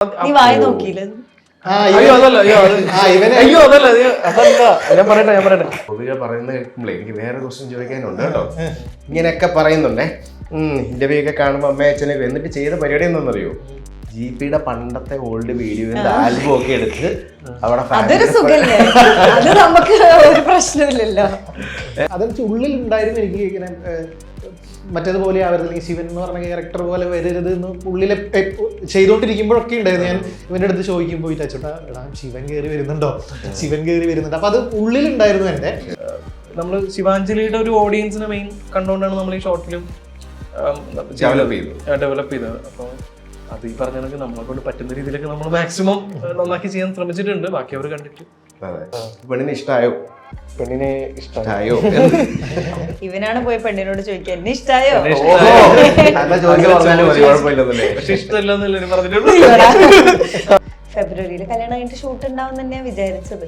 നീ വായ നോക്കിയില്ല ഞാൻ പറയട്ടെ ഗോപിക പറയുന്നത് കേൾക്കുമ്പോഴേ എനിക്ക് വേറെ ക്വസ്റ്റ്യൻ ചോദിക്കാനുണ്ട് കേട്ടോ. ഇങ്ങനെയൊക്കെ പറയുന്നുണ്ടേ ഇന്റർവ്യൂ ഒക്കെ കാണുമ്പോൾ അമ്മ അച്ഛനൊക്കെ എന്നിട്ട് ചെയ്ത പരിപാടി എന്താണെന്നറിയോ, ജിപിയുടെ പണ്ടത്തെ ഓൾഡ് വീഡിയോന്റെ ആൽബം ഒക്കെ എടുത്ത് അവിടെ അതൊരു സുഖല്ലേ, അത് നമുക്ക് ഒരു പ്രശ്നമില്ലല്ലോ. അതെന്ന് ഉള്ളിൽ ഉണ്ടായിരുന്നു എനിക്ക് ഇങ്ങനെ മറ്റേതുപോലെ ആവരുത്, ശിവൻ എന്ന് പറഞ്ഞ ക്യാരക്ടർ പോലെ വരരുത് എന്ന് ഉള്ളിലെ ചെയ്തുകൊണ്ടിരിക്കുമ്പോഴൊക്കെ ഉണ്ടായിരുന്നു. ഞാൻ ഇവന്റെ അടുത്ത് ചോദിക്കുമ്പോൾ അച്ചോട്ടാ എടാ ശിവൻ കയറി വരുന്നുണ്ടോ, ശിവൻ കയറി വരുന്നുണ്ട്. അപ്പൊ അത് ഉള്ളിലുണ്ടായിരുന്നു എന്റെ. നമ്മൾ ശിവാഞ്ജലിയുടെ ഒരു ഓഡിയൻസിനെ മെയിൻ കണ്ടുകൊണ്ടാണ് നമ്മൾ ഈ ഷോർട്ട് ഫിലിം ഡെവലപ്പ് ചെയ്തത്. അപ്പോൾ അത് ഈ പറഞ്ഞ കണക്ക് നമ്മളെ കൊണ്ട് പറ്റുന്ന രീതിയിലൊക്കെ നമ്മൾ മാക്സിമം നന്നാക്കി ചെയ്യാൻ ശ്രമിച്ചിട്ടുണ്ട്. ബാക്കി അവർ കണ്ടിട്ട് പെണ്ണിനെ ഇഷ്ടമായോ? പെണ്ണിനെ ഇഷ്ടമായോ? ഇവനാണ് പോയി പെണ്ണിനോട് ചോദിക്കുക എന്നെ ഇഷ്ടായോ, പക്ഷെ ഇഷ്ടമല്ലെന്നല്ലേ പറഞ്ഞിട്ടുള്ളൂ. ഫെബ്രുവരിയിൽ കല്യാണം കഴിഞ്ഞിട്ട് ഷൂട്ട് ഉണ്ടാവും തന്നെയാ വിചാരിച്ചത്.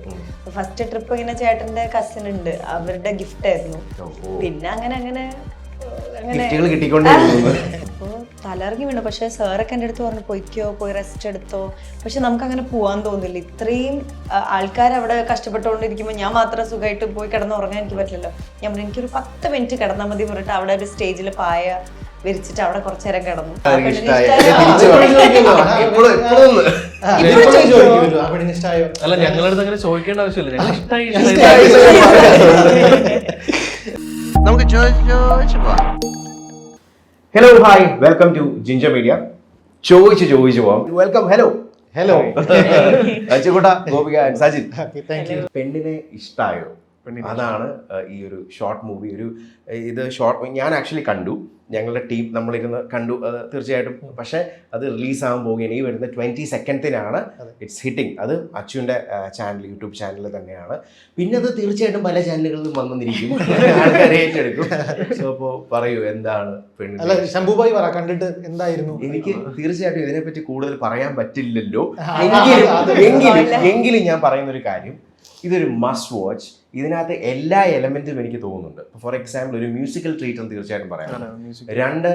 ഫസ്റ്റ് ട്രിപ്പ് ഇങ്ങനെ ചേട്ടന്റെ കസിൻ ഉണ്ട്, അവരുടെ ഗിഫ്റ്റ് ആയിരുന്നു. പിന്നെ അങ്ങനെ അപ്പൊ തലയിറങ്ങി വീണു. പക്ഷെ സാറൊക്കെ എൻ്റെ അടുത്ത് പറഞ്ഞു പോയിക്കോ, പോയി റെസ്റ്റ് എടുത്തോ. പക്ഷെ നമുക്ക് അങ്ങനെ പോവാൻ തോന്നില്ല. ഇത്രയും ആൾക്കാർ അവിടെ കഷ്ടപ്പെട്ടുകൊണ്ടിരിക്കുമ്പോൾ ഞാൻ മാത്രം സുഖമായിട്ട് പോയി കിടന്ന് ഉറങ്ങാൻ എനിക്ക് പറ്റില്ലല്ലോ. ഞാൻ പറഞ്ഞു എനിക്കൊരു 10 മിനിറ്റ് കിടന്നാൽ മതി പറഞ്ഞിട്ട് അവിടെ ഒരു സ്റ്റേജിൽ പായ വിരിച്ചിട്ട് അവിടെ കുറച്ചു നേരം കിടന്നു. അല്ല ഞങ്ങളടുത്ത് അങ്ങനെ ചോദിക്കേണ്ട ആവശ്യമില്ല. നമുക്ക് ചോദിച്ചു പോവാം. Hello hi, welcome to Ginger Media. ചോദിച്ചു പോവാം. വെൽക്കം. ഹലോ അച്ചുകൂട്ട, ഗോപിക, സജിൻ. പെണ്ണിനെ ഇഷ്ടായോ? അതാണ് ഈ ഒരു ഷോർട്ട് മൂവി. ഇത് ഷോർട്ട് ഞാൻ ആക്ച്വലി കണ്ടു, ഞങ്ങളുടെ ടീം നമ്മളിരുന്ന് കണ്ടു തീർച്ചയായിട്ടും. പക്ഷേ അത് റിലീസാകാൻ പോവുകയാണ് ഈ വരുന്ന 22nd ഇറ്റ്സ് ഹിറ്റിംഗ്. അത് അച്ചുവിൻ്റെ ചാനൽ, യൂട്യൂബ് ചാനൽ തന്നെയാണ്. പിന്നെ അത് തീർച്ചയായിട്ടും പല ചാനലുകളിലും വന്നിരിക്കും, ആൾക്കാരെ ഏറ്റെടുക്കും. സോ അപ്പോൾ പറയൂ, എന്താണ് പെണ്ണിനെ? ശംഭുഭായി പറ, കണ്ടിട്ട് എന്തായിരുന്നു? എനിക്ക് തീർച്ചയായിട്ടും ഇതിനെപ്പറ്റി കൂടുതൽ പറയാൻ പറ്റില്ലല്ലോ. എങ്കിലും ഞാൻ പറയുന്നൊരു കാര്യം, ഇതൊരു മസ്റ്റ് വാച്ച്. ഇതിനകത്ത് എല്ലാ എലമെന്റും എനിക്ക് തോന്നുന്നുണ്ട്. ഫോർ എക്സാമ്പിൾ ഒരു മ്യൂസിക്കൽ ട്രീറ്റ് തീർച്ചയായിട്ടും പറയാം. 2,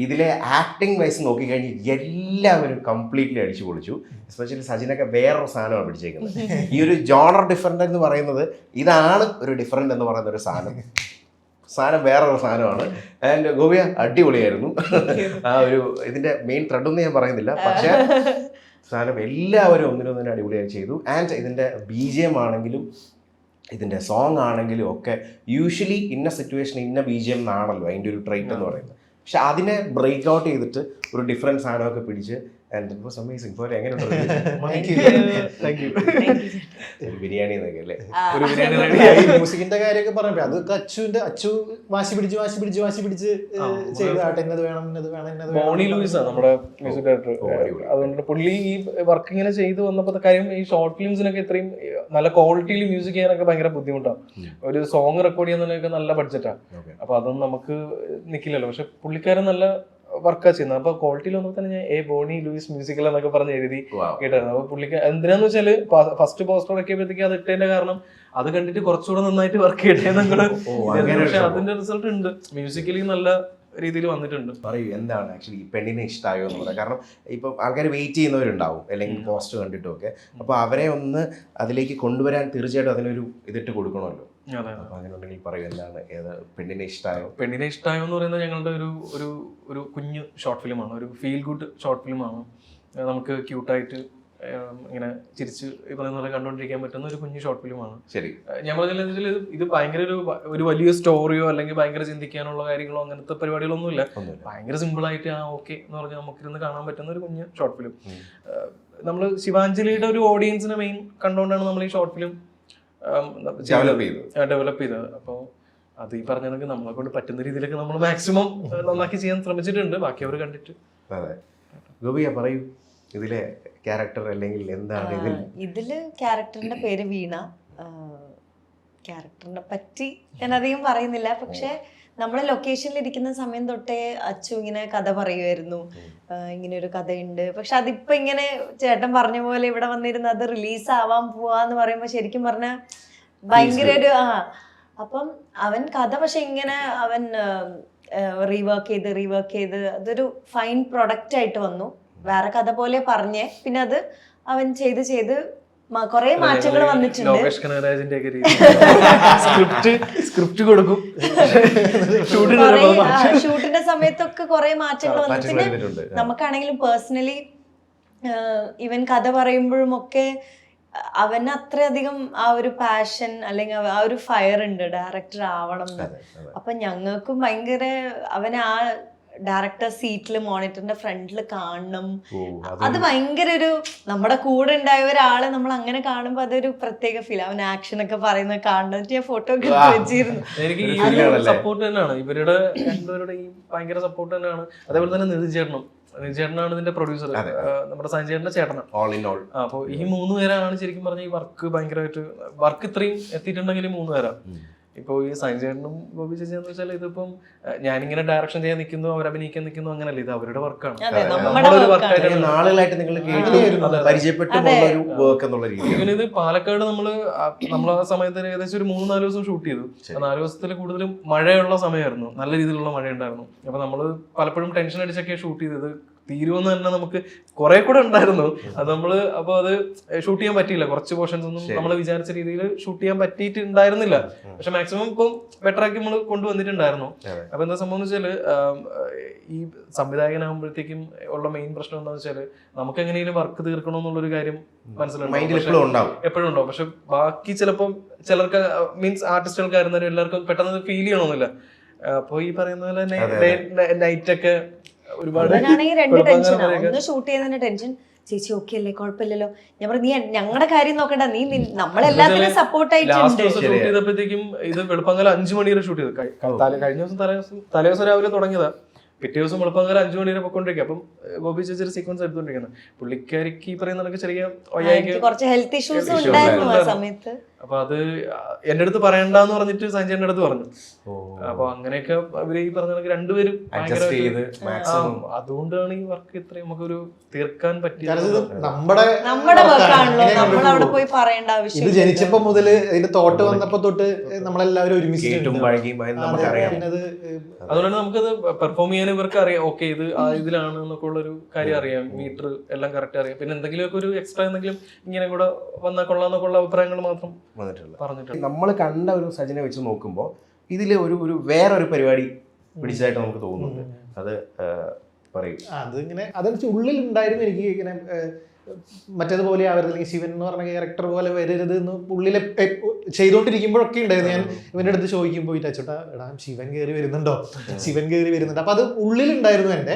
ഇതിലെ ആക്ടിങ് വൈസ് നോക്കിക്കഴിഞ്ഞാൽ എല്ലാവരും കംപ്ലീറ്റ്ലി അടിച്ചു പൊളിച്ചു. എസ്പെഷ്യലി സജിനൊക്കെ വേറൊരു സാധനമാണ് പിടിച്ചേക്കുന്നത്. ഈ ഒരു ജോണർ ഡിഫറൻറ്റ് എന്ന് പറയുന്നത് ഇതാണ്, ഒരു ഡിഫറൻറ്റ് എന്ന് പറയുന്ന ഒരു സാധനം വേറൊരു സാധനമാണ്. ആൻഡ് ഗോപിയ അടിപൊളിയായിരുന്നു. ആ ഒരു ഇതിൻ്റെ മെയിൻ ത്രെഡൊന്നും ഞാൻ പറയുന്നില്ല, പക്ഷേ സാധനം എല്ലാവരും ഒന്നിനൊന്നിനും അടിപൊളിയായി ചെയ്തു. ആൻഡ് ഇതിൻ്റെ BGM ആണെങ്കിലും ഇതിൻ്റെ സോങ് ആണെങ്കിലും ഒക്കെ യൂഷ്വലി ഇന്ന സിറ്റുവേഷൻ ഇന്ന BGM എന്നാണല്ലോ അതിൻ്റെ ഒരു ട്രൈറ്റ് എന്ന് പറയുന്നത്. പക്ഷെ അതിനെ ബ്രേക്ക് ഔട്ട് ചെയ്തിട്ട് ഒരു ഡിഫറൻറ്റ് സാധനമൊക്കെ പിടിച്ച് ആൻഡ് ഇറ്റ് വാസ് അമേസിംഗ്. പോലെ എങ്ങനെയുണ്ട് ബിരിയാണി എന്നൊക്കെ അല്ലേ? മ്യൂസിക്കിന്റെ കാര്യമൊക്കെ പറഞ്ഞപ്പോ അതൊക്കെ അച്ചു വാശി പിടിച്ച് ചെയ്താട്ടെ, ഇന്നത് വേണം. ബോണി ലൂയിസ് ആണ് നമ്മുടെ മ്യൂസിക് ഡയറക്ടർ. അതുകൊണ്ട് പുള്ളി ഈ വർക്ക് ഇങ്ങനെ ചെയ്തു വന്നപ്പോൾ കാര്യം ഈ ഷോർട്ട് ഫിലിംസിനൊക്കെ ഇത്രയും നല്ല ക്വാളിറ്റിയിൽ മ്യൂസിക് ചെയ്യാനൊക്കെ ഭയങ്കര ബുദ്ധിമുട്ടാണ്. ഒരു സോങ് റെക്കോർഡ് ചെയ്യുന്നതിനൊക്കെ നല്ല ബഡ്ജറ്റാണ്. അപ്പൊ അതൊന്നും നമുക്ക് നിൽക്കില്ലല്ലോ. പക്ഷെ പുള്ളിക്കാരൻ നല്ല വർക്കാ ചെയ്യുന്നത്. അപ്പൊ ക്വാളിറ്റിയിൽ വന്നപ്പോൾ തന്നെ ഞാൻ ബോണി ലൂയിസ് മ്യൂസിക്കൽ എന്നൊക്കെ പറഞ്ഞ് എഴുതി കേട്ടായിരുന്നു. അപ്പൊ പുള്ളിക്ക് എന്തിനാന്ന് വെച്ചാല് ഫസ്റ്റ് പോസ്റ്റർ ഇറക്കിയപ്പോഴത്തേക്ക് അത് ഇട്ടതിന്റെ കാരണം അത് കണ്ടിട്ട് കുറച്ചുകൂടെ നന്നായിട്ട് വർക്ക് ചെയ്യട്ടെ. പക്ഷെ അതിന്റെ റിസൾട്ട് ഉണ്ട്, മ്യൂസിക്കലി നല്ല രീതിയിൽ വന്നിട്ടുണ്ട്. പറയൂ, എന്താണ് ആക്ച്വലി പെണ്ണിനെ ഇഷ്ടമായോ എന്ന് പറയാം. കാരണം ഇപ്പം ആൾക്കാർ വെയിറ്റ് ചെയ്യുന്നവരുണ്ടാവും, അല്ലെങ്കിൽ പോസ്റ്റ് കണ്ടിട്ടും ഒക്കെ. അപ്പോൾ അവരെ ഒന്ന് അതിലേക്ക് കൊണ്ടുവരാൻ തീർച്ചയായിട്ടും അതിനൊരു ഇതിട്ട് കൊടുക്കണമല്ലോ. അപ്പൊ അങ്ങനെ ഉണ്ടെങ്കിൽ പറയൂ, എന്താണ് പെണ്ണിനെ ഇഷ്ടമായോ? പെണ്ണിനെ ഇഷ്ടമായോ എന്ന് പറയുന്നത് ഞങ്ങളുടെ ഒരു കുഞ്ഞു ഷോർട്ട് ഫിലിമാണ്. ഒരു ഫീൽ ഗുഡ് ഷോർട്ട് ഫിലിമാണ്. നമുക്ക് ക്യൂട്ടായിട്ട് ഇങ്ങനെ ചിരിച്ച് പറയുന്ന പോലെ കണ്ടുകൊണ്ടിരിക്കാൻ പറ്റുന്ന ഒരു കുഞ്ഞു ഷോർട്ട് ഫിലിമാണ്. ശരി, ഞാൻ പറഞ്ഞാൽ ഇത് ഭയങ്കര ഒരു വലിയ സ്റ്റോറിയോ അല്ലെങ്കിൽ ഭയങ്കര ചിന്തിക്കാനുള്ള കാര്യങ്ങളോ അങ്ങനത്തെ പരിപാടികളൊന്നുമില്ല. ഭയങ്കര സിമ്പിളായിട്ട് ഓക്കെ എന്ന് പറഞ്ഞാൽ നമുക്കിരുന്ന് കാണാൻ പറ്റുന്ന ഒരു കുഞ്ഞു ഷോർട്ട് ഫിലിം. നമ്മൾ ശിവാഞ്ജലിയുടെ ഒരു ഓഡിയൻസിനെ മെയിൻ കണ്ടുകൊണ്ടാണ് നമ്മൾ ഈ ഷോർട്ട് ഫിലിം ഡെവലപ്പ് ചെയ്തത്. അപ്പോൾ അത് ഈ പറഞ്ഞ കണക്ക് നമ്മളെ കൊണ്ട് പറ്റുന്ന രീതിയിലൊക്കെ നമ്മൾ മാക്സിമം നന്നാക്കി ചെയ്യാൻ ശ്രമിച്ചിട്ടുണ്ട്. ബാക്കി അവർ കണ്ടിട്ട്. അതെ, ഗോപിക പറയൂ, ഇതിലെ ക്യാരക്ടർ അല്ലെങ്കിൽ എന്താണ് ഇതില് ക്യാരക്ടറിന്റെ പേര് വീണ. ക്യാരക്ടറിനെ പറ്റി ഞാൻ അധികം പറയുന്നില്ല. പക്ഷെ നമ്മള് ലൊക്കേഷനിൽ ഇരിക്കുന്ന സമയം തൊട്ടേ അച്ചു ഇങ്ങനെ കഥ പറയുമായിരുന്നു, ഇങ്ങനെ ഒരു കഥയുണ്ട്. പക്ഷെ അതിപ്പോ ഇങ്ങനെ ചേട്ടൻ പറഞ്ഞ പോലെ ഇവിടെ വന്നിരുന്ന് അത് റിലീസ് ആവാൻ പോവാന്ന് പറയുമ്പോ ശരിക്കും പറഞ്ഞ ഭയങ്കര ഒരു അപ്പം അവൻ കഥ പക്ഷെ ഇങ്ങനെ അവൻ റീവർക്ക് ചെയ്ത് അതൊരു ഫൈൻ പ്രൊഡക്റ്റ് ആയിട്ട് വന്നു. വേറെ കഥ പോലെ പറഞ്ഞേ, പിന്നെ അത് അവൻ ചെയ്ത് കുറെ മാറ്റങ്ങൾ വന്നിട്ടുണ്ട്. ലോകേഷ് കനകരാജിന്റെ ഒക്കെ രീതി സ്ക്രിപ്റ്റ് കൊടുക്കും, ഷൂട്ടിന്റെ സമയത്തൊക്കെ കുറെ മാറ്റങ്ങൾ വന്നു. പിന്നെ നമുക്കാണെങ്കിലും പേഴ്സണലി ഇവൻ കഥ പറയുമ്പോഴും ഒക്കെ അവന് അത്രയധികം ആ ഒരു പാഷൻ അല്ലെങ്കിൽ ആ ഒരു ഫയർ ഉണ്ട് ഡയറക്ടർ ആവണം എന്ന്. അപ്പൊ ഞങ്ങൾക്കും ഭയങ്കര അവന് ആ ഡയറക്ടർ സീറ്റിൽ മോണിറ്ററിന്റെ ഫ്രണ്ടിൽ കാണണം. അത് ഭയങ്കര ഒരു നമ്മുടെ കൂടെ ഉണ്ടായ ഒരാളെ നമ്മൾ അങ്ങനെ കാണുമ്പോ അതൊരു പ്രത്യേക ഫീൽ. അവൻ ആക്ഷൻ ഒക്കെ പറയുന്നത് കാണണം. ഞാൻ ഫോട്ടോ ഒക്കെ എടുത്ത് വെച്ചിരുന്നു. എനിക്ക് ഈ ഒരു സപ്പോർട്ട് തന്നെയാണ് ഇവരുടെ രണ്ടുപേരുടെ ഈ ഭയങ്കര സപ്പോർട്ട് തന്നെയാണ്. അതേപോലെ തന്നെ നിധിചേട്ടനാണ് ഇതിന്റെ പ്രൊഡ്യൂസർ, നമ്മുടെ സഞ്ജയന്റെ ചേട്ടനാണ്. അപ്പൊ ഈ 3 പേരാണ് ശരിക്കും പറഞ്ഞ ഈ വർക്ക് ഭയങ്കരമായിട്ട് വർക്ക് ഇത്രയും എത്തിയിട്ടുണ്ടെങ്കിൽ 3 പേരാണ്. ഇപ്പൊ ഈ സഞ്ജയനും ബോബി ചേച്ചിയെന്ന് വെച്ചാൽ ഇതിപ്പം ഞാനിങ്ങനെ ഡയറക്ഷൻ ചെയ്യാൻ നിൽക്കുന്നു, അവർ അഭിനയിക്കാൻ നിൽക്കുന്നു, അങ്ങനല്ല, ഇത് അവരുടെ വർക്കാണ്. നാളുകളായിട്ട് നിങ്ങൾ പരിചയപ്പെട്ടു വർക്ക് എന്നുള്ള രീതിയിൽ ഇത് പാലക്കാട് നമ്മള് ആ സമയത്ത് ഏകദേശം ഒരു 3-4 ദിവസം ഷൂട്ട് ചെയ്തു. 4 ദിവസത്തിൽ കൂടുതലും മഴയുള്ള സമയമായിരുന്നു, നല്ല രീതിയിലുള്ള മഴ ഉണ്ടായിരുന്നു. അപ്പൊ നമ്മള് പലപ്പോഴും ടെൻഷൻ അടിച്ചൊക്കെ ഷൂട്ട് ചെയ്തത്. തീരുമെന്ന് തന്നെ നമുക്ക് കുറെ കൂടെ ഉണ്ടായിരുന്നു. അത് നമ്മള് അപ്പൊ അത് ഷൂട്ട് ചെയ്യാൻ പറ്റിയില്ല. കുറച്ച് പോർഷൻസ് ഒന്നും നമ്മൾ വിചാരിച്ച രീതിയിൽ ഷൂട്ട് ചെയ്യാൻ പറ്റിയിട്ടുണ്ടായിരുന്നില്ല. പക്ഷെ മാക്സിമം ഇപ്പം ബെറ്റർ ആക്കി നമ്മൾ കൊണ്ടുവന്നിട്ടുണ്ടായിരുന്നു. അപ്പൊ എന്താ സംഭവം എന്ന് വെച്ചാല് ഈ സംവിധായകനാകുമ്പോഴത്തേക്കും ഉള്ള മെയിൻ പ്രശ്നം എന്താണെന്ന് വെച്ചാല് നമുക്ക് എങ്ങനെയും വർക്ക് തീർക്കണമെന്നുള്ളൊരു കാര്യം മനസ്സിലുണ്ടാവും, എപ്പോഴും ഉണ്ടാവും. പക്ഷെ ബാക്കി ചിലപ്പം ചിലർക്ക് മീൻസ് ആർട്ടിസ്റ്റുകൾക്കായിരുന്നാലും എല്ലാവർക്കും പെട്ടെന്ന് ഫീൽ ചെയ്യണമെന്നില്ല. അപ്പൊ ഈ പറയുന്ന പോലെ തന്നെ നൈറ്റ് ഒക്കെ ഒരുപാട് 2 ടെൻഷനാ. ഒന്ന് ഷൂട്ട് ചെയ്യുന്നതിന്റെ ടെൻഷൻ, ചേച്ചി ഓക്കെ അല്ലേ, കുഴപ്പമില്ലല്ലോ. ഞാൻ പറഞ്ഞു നീ ഞങ്ങളുടെ കാര്യം നോക്കണ്ട, നീ നമ്മളെല്ലാത്തിനും സപ്പോർട്ട് ആയിട്ടുണ്ട്. ഷൂട്ട് ചെയ്തപ്പോഴത്തേക്കും ഇത് വെളുപ്പങ്കല 5 മണി വരെ ഷൂട്ട് ചെയ്തു. കഴിഞ്ഞ ദിവസം തലേദിവസം രാവിലെ തുടങ്ങിയതാ, പിറ്റേ ദിവസം വെളുപ്പങ്കല 5 മണി വരെ പൊക്കൊണ്ടിരിക്കുക. അപ്പം ബോബി ചേച്ചി സീക്വൻസ് എടുത്തോണ്ടിരിക്കുന്നത്. പുള്ളിക്കാരിക്ക് ഈ പറയുന്ന ചെറിയ കുറച്ച് ഹെൽത്ത് ഇഷ്യൂസ് ഉണ്ടായിരുന്നു ആ സമയത്ത്. അപ്പൊ അത് എന്റെ അടുത്ത് പറയണ്ടെന്ന് പറഞ്ഞിട്ട് സഞ്ജയന്റെ അടുത്ത് പറഞ്ഞു. അപ്പൊ അങ്ങനെയൊക്കെ അവര് ഈ പറഞ്ഞ രണ്ടുപേരും അതുകൊണ്ടാണ് ഈ വർക്ക് ഇത്രയും നമുക്കൊരു തീർക്കാൻ പറ്റിയത്. നമ്മുടെ വർക്കാണല്ലോ, നമ്മൾ അവിടെ പോയി പറയേണ്ട ആവശ്യം. ഇത് ജനിച്ചപ്പോ മുതല് ഇതിന്റെ തോട്ട് വന്നപ്പോ തൊട്ട് നമ്മളെല്ലാവരും ഒരുമിച്ച് അതുകൊണ്ട് നമുക്കത് പെർഫോം ചെയ്യാൻ ഇവർക്ക് അറിയാം. ഓക്കെ, ഇത് ഇതിലാണ് എന്നൊക്കെ ഉള്ളൊരു കാര്യം അറിയാം, മീറ്റർ എല്ലാം കറക്റ്റ് അറിയാം. പിന്നെ എന്തെങ്കിലുമൊക്കെ ഒരു എക്സ്ട്രാ എന്തെങ്കിലും ഇങ്ങനെ കൂടെ വന്നാൽ കൊള്ളാന്നൊക്കെ ഉള്ള അഭിപ്രായങ്ങൾ മാത്രം പറഞ്ഞിട്ടുണ്ട്. നമ്മൾ കണ്ട ഒരു സജിനെ വെച്ച് നോക്കുമ്പോൾ ഇതിൽ ഒരു വേറൊരു പരിപാടി പിടിച്ചതായിട്ട് നമുക്ക് തോന്നുന്നുണ്ട്. അത് പറയും. അതിങ്ങനെ അതെന്ന് ഉള്ളിൽ ഉണ്ടായിരുന്നു. എനിക്ക് ഇങ്ങനെ മറ്റേതുപോലെ ആവരുത്, അല്ലെങ്കിൽ ശിവൻ എന്ന് പറഞ്ഞ ക്യാരക്ടർ പോലെ വരരുത് എന്ന് ഉള്ളിലെ ചെയ്തുകൊണ്ടിരിക്കുമ്പോഴൊക്കെ ഉണ്ടായിരുന്നു. ഞാൻ ഇവന്റെ അടുത്ത് ചോദിക്കുമ്പോൾ ടച്ചോട്ടാ എടാ ശിവൻ കയറി വരുന്നുണ്ടോ, ശിവൻ കയറി വരുന്നുണ്ട്. അപ്പൊ അത് ഉള്ളിലുണ്ടായിരുന്നു എൻ്റെ.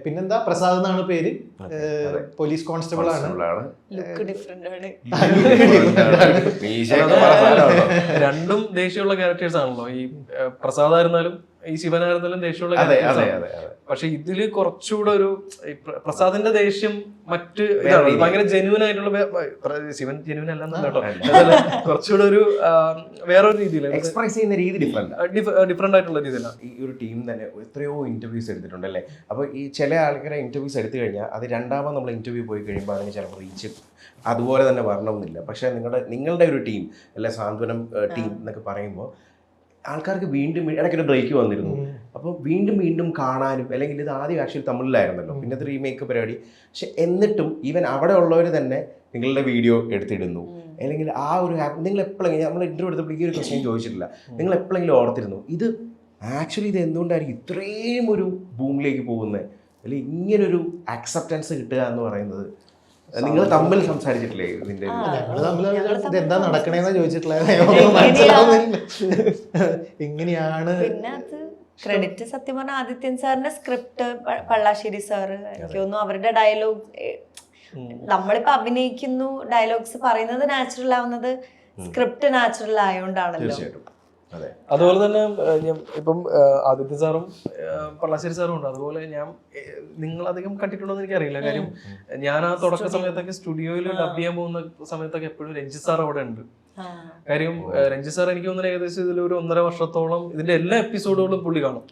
പിന്നെന്താ, പ്രസാദ് എന്നാണ് പേര്, പോലീസ് കോൺസ്റ്റബിൾ ആണ്. രണ്ടും ദേഷ്യമുള്ള ക്യാരക്ടേഴ്സ് ആണല്ലോ. ഈ പ്രസാദ് ആയിരുന്നാലും ഈ ശിവനായിരുന്നാലും ദേഷ്യമുള്ള ക്യാരക്ടേഴ്സ്. പക്ഷെ ഇതില് കുറച്ചുകൂടെ ഒരു പ്രസാദിന്റെ ദേഷ്യം മറ്റ് ഭയങ്കര ജെന്യൂൻ ആയിട്ടുള്ള, ശിവൻ ജെന്യൂൻ അല്ലെന്ന് കേട്ടോ, കുറച്ചുകൂടെ ഒരു വേറൊരു രീതിയിലാണ് എക്സ്പ്രസ് ചെയ്യുന്ന രീതി ഡിഫറെന്റ് ആയിട്ടുള്ള രീതിയിലാണ്. ഈ ഒരു ടീം തന്നെ എത്രയോ ഇന്റർവ്യൂസ് എടുത്തിട്ടുണ്ട് അല്ലേ. അപ്പോൾ ഈ ചില ആൾക്കാരെ ഇന്റർവ്യൂസ് എടുത്തു കഴിഞ്ഞാൽ അത് രണ്ടാമത് നമ്മൾ ഇന്റർവ്യൂ പോയി കഴിയുമ്പോൾ അതിന് ചിലപ്പോൾ റീച്ച് അതുപോലെ തന്നെ വരണമെന്നില്ല. പക്ഷേ നിങ്ങളുടെ ഒരു ടീം അല്ലെ, സാന്ത്വനം ടീം എന്നൊക്കെ പറയുമ്പോൾ ആൾക്കാർക്ക് വീണ്ടും ഇടയ്ക്കൊരു ബ്രേക്ക് വന്നിരുന്നു. അപ്പോൾ വീണ്ടും കാണാനും, അല്ലെങ്കിൽ ഇത് ആദ്യം ആക്ച്വലി തമിഴിലായിരുന്നല്ലോ, പിന്നെ അത് റീമേക്ക് പരിപാടി. പക്ഷെ എന്നിട്ടും ഈവൻ അവിടെ ഉള്ളവർ തന്നെ നിങ്ങളുടെ വീഡിയോ എടുത്തിടുന്നു. അല്ലെങ്കിൽ ആ ഒരു നിങ്ങൾ എപ്പോഴെങ്കിലും നമ്മൾ ഇന്റർവ്യൂ എടുത്തപ്പോൾ ഈ ഒരു ക്വസ്റ്റ്യൻ ചോദിച്ചിട്ടില്ല, നിങ്ങൾ എപ്പോഴെങ്കിലും ഓർത്തിരുന്നു ഇത് ആക്ച്വലി ഇത് എന്തുകൊണ്ടായിരിക്കും ഇത്രയും ഒരു ബൂമിലേക്ക് പോകുന്നത്, അല്ലെങ്കിൽ ഇങ്ങനൊരു അക്സെപ്റ്റൻസ് കിട്ടുക എന്ന് പറയുന്നത്? നിങ്ങൾ തമ്മിൽ സംസാരിച്ചിട്ടില്ലേ ഇതിന്റെ? എന്താ നടക്കണേന്നാ ചോദിച്ചിട്ടില്ല, എങ്ങനെയാണ്. പിന്നെ അത് ക്രെഡിറ്റ് സത്യം പറഞ്ഞാൽ ആദിത്യൻ സാറിന്റെ സ്ക്രിപ്റ്റ്, പള്ളാശ്ശേരി സാറ്, എനിക്ക് തോന്നുന്നു അവരുടെ ഡയലോഗ്, നമ്മളിപ്പോ അഭിനയിക്കുന്നു, ഡയലോഗ്സ് പറയുന്നത് നാച്ചുറൽ ആവുന്നത് സ്ക്രിപ്റ്റ് നാച്ചുറൽ ആയതുകൊണ്ടാണല്ലോ. അതുപോലെ തന്നെ ഇപ്പം ആദിത്യ സാറും പള്ളാശ്ശേരി സാറും ഉണ്ട്. അതുപോലെ നിങ്ങൾ അധികം കണ്ടിട്ടുണ്ടോ എന്ന് എനിക്കറിയില്ല. കാര്യം ഞാൻ ആ തുടക്ക സമയത്തൊക്കെ സ്റ്റുഡിയോയിൽ ഡബ് ചെയ്യാൻ പോകുന്ന സമയത്തൊക്കെ എപ്പോഴും രഞ്ജിത്ത് സാർ അവിടെ ഉണ്ട്. കാര്യം രഞ്ജിത്ത് സാർ എനിക്ക് തോന്നുന്നു ഏകദേശം ഇതിലൊരു 1.5 വർഷത്തോളം ഇതിന്റെ എല്ലാ എപ്പിസോഡുകളും പുള്ളി കാണും,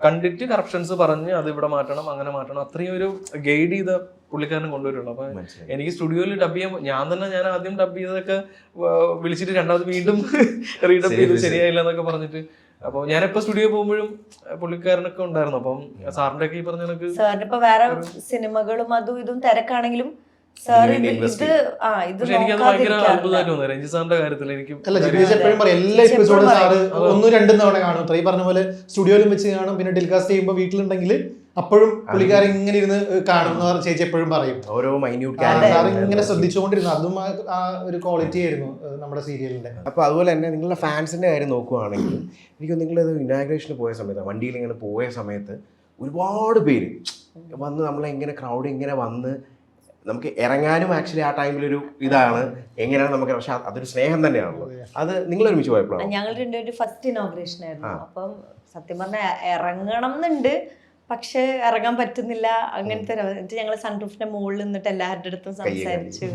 കണ്ടിട്ട് കറപ്ഷൻസ് പറഞ്ഞ് അത് ഇവിടെ മാറ്റണം, അങ്ങനെ മാറ്റണം, അത്രയും ഒരു ഗൈഡ് ചെയ്ത പുള്ളിക്കാരനെ കൊണ്ടുവരുള്ളൂ. അപ്പൊ എനിക്ക് സ്റ്റുഡിയോയിൽ ഡബ് ചെയ്യാൻ ഞാൻ ആദ്യം ഡബ് ചെയ്തതൊക്കെ വിളിച്ചിട്ട് രണ്ടാമത് വീണ്ടും റീഡബ് ചെയ്ത് ശരിയായില്ല എന്നൊക്കെ പറഞ്ഞിട്ട് അപ്പോൾ ഞാനിപ്പോ സ്റ്റുഡിയോ പോകുമ്പോഴും പുള്ളിക്കാരനൊക്കെ ഉണ്ടായിരുന്നു. അപ്പം സാറിന്റെ ഒക്കെ ഈ പറഞ്ഞ കണക്ക് സാറിന് ഇപ്പൊ വേറെ സിനിമകളും അതും ഇതും തിരക്കാണെങ്കിലും സാർ ഇത് പക്ഷെ എനിക്കത് ഭയങ്കര അത്ഭുതമായിട്ട് തോന്നുന്നു രഞ്ജിത്ത് സാറിന്റെ കാര്യത്തിൽ. എനിക്ക് അല്ല, ജിതേഷ് എപ്പോഴും പറയും എല്ലാ എപ്പിസോഡും സാറ് 1-2 തവണ കാണും. ഈ പറഞ്ഞ പോലെ സ്റ്റുഡിയോയിലും വെച്ച് കാണും, പിന്നെ ടെലികാസ്റ്റ് ചെയ്യുമ്പോൾ വീട്ടിലുണ്ടെങ്കിൽ അപ്പോഴും പുള്ളിക്കാരൻ ഇങ്ങനെ ഇരുന്ന് കാണും എന്ന് ചേച്ചി എപ്പോഴും പറയും. ഓരോ മൈന്യൂട്ട് സാർ ഇങ്ങനെ ശ്രദ്ധിച്ചുകൊണ്ടിരുന്നു. അതും ആ ഒരു ക്വാളിറ്റി ആയിരുന്നു നമ്മുടെ സീരിയലിന്റെ. അപ്പോൾ അതുപോലെ തന്നെ നിങ്ങളുടെ ഫാൻസിന്റെ കാര്യം നോക്കുവാണെങ്കിൽ എനിക്ക് നിങ്ങളത് ഇനാഗ്രേഷന് പോയ സമയത്ത് വണ്ടിയിൽ ഇങ്ങനെ പോയ സമയത്ത് ഒരുപാട് പേര് വന്ന് നമ്മളെ ഇങ്ങനെ ക്രൗഡ് ഇങ്ങനെ വന്ന് നമുക്ക് ഇറങ്ങാനും ആക്ച്വലി ആ ടൈമിലൊരു ഇതാണ് എങ്ങനെയാണ് നമുക്ക്, പക്ഷെ അതൊരു സ്നേഹം തന്നെയാണല്ലോ. അത് നിങ്ങൾ ഒരുമിച്ച് പോയപ്പോഴാണ്? ഞങ്ങൾ രണ്ടുപേരും ഫസ്റ്റ് ഇനോഗ്രേഷൻ ആയിരുന്നു. അപ്പം സത്യം പറഞ്ഞാൽ ഇറങ്ങണം എന്നുണ്ട്, പക്ഷെ ഇറങ്ങാൻ പറ്റുന്നില്ല. അങ്ങനത്തെ ഞങ്ങൾ സൺറൂഫിന്റെ മുകളിൽ നിന്നിട്ട് എല്ലാവരുടെ അടുത്തും സംസാരിച്ചു.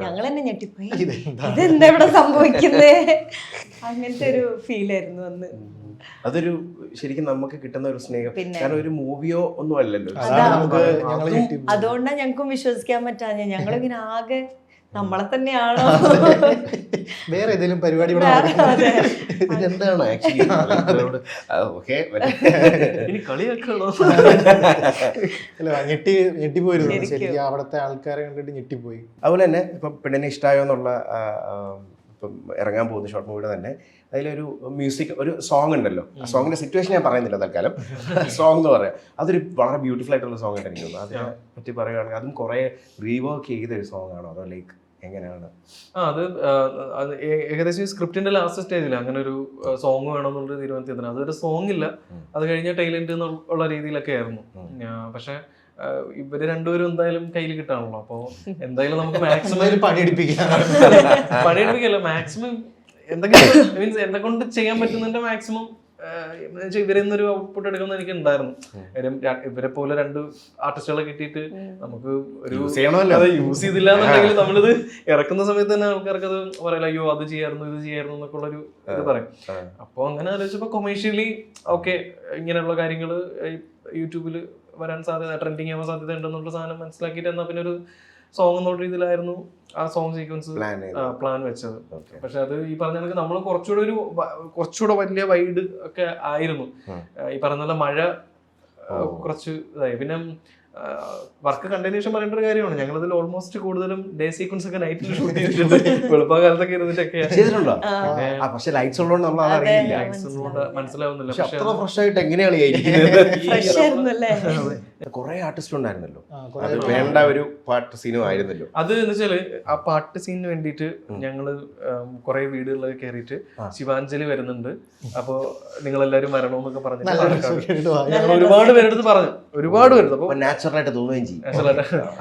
ഞങ്ങൾ തന്നെ ഞെട്ടിപ്പോയി, ഇതെന്താ ഇവിടെ സംഭവിക്കുന്നേ, അങ്ങനത്തെ ഒരു ഫീൽ ആയിരുന്നു അന്ന്. അതൊരു ശരിക്കും നമുക്ക് കിട്ടുന്ന ഒരു സ്നേഹം. കാരണം ഒരു മൂവിയോ ഒന്നും അല്ലല്ലോ. അതുകൊണ്ടാണ് ഞങ്ങൾക്കും വിശ്വസിക്കാൻ പറ്റാഞ്ഞ. ഞങ്ങളിങ്ങനെ ആകെ നമ്മളെ തന്നെയാണോ വേറെ ഏതെങ്കിലും പരിപാടി ഇതെന്താണ് ആക്ച്വലി ഞെട്ടിപ്പോയിരുന്നു ശരിക്കും. അവിടുത്തെ ആൾക്കാരെ കണ്ടിട്ട് ഞെട്ടിപ്പോയി. അതുപോലെ തന്നെ ഇപ്പം പെണ്ണിനെ ഇഷ്ടമായോ എന്നുള്ള ഇപ്പം ഇറങ്ങാൻ പോകുന്ന ഷോർട്ട് മൂവിയുടെ തന്നെ അതിലൊരു മ്യൂസിക് ഒരു സോങ് ഉണ്ടല്ലോ. ആ സോങ്ങിന്റെ സിറ്റുവേഷൻ ഞാൻ പറയുന്നില്ല തൽക്കാലം. സോങ് എന്ന് പറയാം, അതൊരു വളരെ ബ്യൂട്ടിഫുൾ ആയിട്ടുള്ള സോങ് ആയിട്ട് എനിക്ക് തോന്നുന്നു. അതിനെ പറ്റി പറയുകയാണെങ്കിൽ അതും കുറെ റീവർക്ക് ചെയ്ത ഒരു സോങ് ആണോ അതോ ലൈക്ക് എങ്ങനെയാണ്? അത് ഏകദേശം സ്ക്രിപ്റ്റിന്റെ ലാസ്റ്റ് സ്റ്റേജിൽ അങ്ങനെ ഒരു സോങ് വേണമെന്നുള്ള തീരുമാനത്തിൽ. അതൊരു സോങ് ഇല്ല, അത് കഴിഞ്ഞ ടൈലന്റ് എന്നുള്ള രീതിയിലൊക്കെ ആയിരുന്നു. പക്ഷെ ഇവര് രണ്ടുപേരും എന്തായാലും കയ്യിൽ കിട്ടാണല്ലോ. അപ്പൊ എന്തായാലും നമുക്ക് മാക്സിമം പണിയെടുപ്പിക്കല്ല, മാക്സിമം എന്തെങ്കിലും മീൻസ് എന്നെ കൊണ്ട് ചെയ്യാൻ പറ്റുന്നതിന്റെ മാക്സിമം ഇവരിൽ നിന്നൊരു ഔട്ട്പുട്ട് എടുക്കുന്ന എനിക്ക് ഉണ്ടായിരുന്നു. കാര്യം ഇവരെ പോലെ 2 ആർട്ടിസ്റ്റുകളെ കിട്ടിയിട്ട് നമുക്ക് ഒരു അത് യൂസ് ചെയ്തില്ല എന്നുണ്ടെങ്കിൽ നമ്മളിത് ഇറക്കുന്ന സമയത്ത് തന്നെ ആൾക്കാർക്ക് അത് പറയില്ല, അയ്യോ അത് ചെയ്യായിരുന്നു ഇത് ചെയ്യായിരുന്നു എന്നൊക്കെ ഉള്ളൊരു ഇത് പറയും. അപ്പോൾ അങ്ങനെ ആലോചിച്ചപ്പോൾ കൊമേഴ്ഷ്യലി ഓക്കെ ഇങ്ങനെയുള്ള കാര്യങ്ങൾ യൂട്യൂബിൽ വരാൻ സാധ്യത, ട്രെൻഡിങ് ആവാൻ സാധ്യത ഉണ്ടെന്നുള്ള സാധനം മനസ്സിലാക്കിയിട്ട് എന്നാൽ പിന്നെ ഒരു സോങ് എന്നുള്ള രീതിയിലായിരുന്നു ആ സോങ് സീക്വൻസ് പ്ലാൻ വെച്ചത്. പക്ഷെ അത് ഈ പറഞ്ഞ കണക്ക് നമ്മൾ കുറച്ചുകൂടെ വലിയ വൈഡ് ഒക്കെ ആയിരുന്നു. ഈ പറഞ്ഞ പോലെ മഴ കുറച്ച് ഇതായി. പിന്നെ വർക്ക് കണ്ടതിന് ശേഷം പറയേണ്ട ഒരു കാര്യമാണ്, ഞങ്ങളിതിൽ ഓൾമോസ്റ്റ് കൂടുതലും ഡേ സീക്വൻസ് ഒക്കെ നൈറ്റിൽ ഷൂട്ട് ചെയ്തിട്ടുണ്ട്. വെളുപ്പകാലത്തൊക്കെ ഇരുന്നിട്ടൊക്കെ മനസ്സിലാവുന്നില്ല. കുറെ ആർട്ടിസ്റ്റ് ഉണ്ടായിരുന്നല്ലോ, അത് വേണ്ട ഒരു പാട്ട് സീനും ആയിരുന്നല്ലോ. അത് എന്ന് വെച്ചാല് ആ പാട്ട് സീനിന് വേണ്ടിയിട്ട് ഞങ്ങള് കുറെ വീടുകളിലൊക്കെ കയറിയിട്ട് ശിവാഞ്ജലി വരുന്നുണ്ട്, അപ്പൊ നിങ്ങളെല്ലാരും വരണമെന്നൊക്കെ പറഞ്ഞിട്ട് ഞങ്ങൾ ഒരുപാട് പേരെടുത്ത് പറഞ്ഞു, ഒരുപാട് പേര്. അപ്പൊ നാച്ചുറലായിട്ട് തോന്നുകയും ചെയ്യും.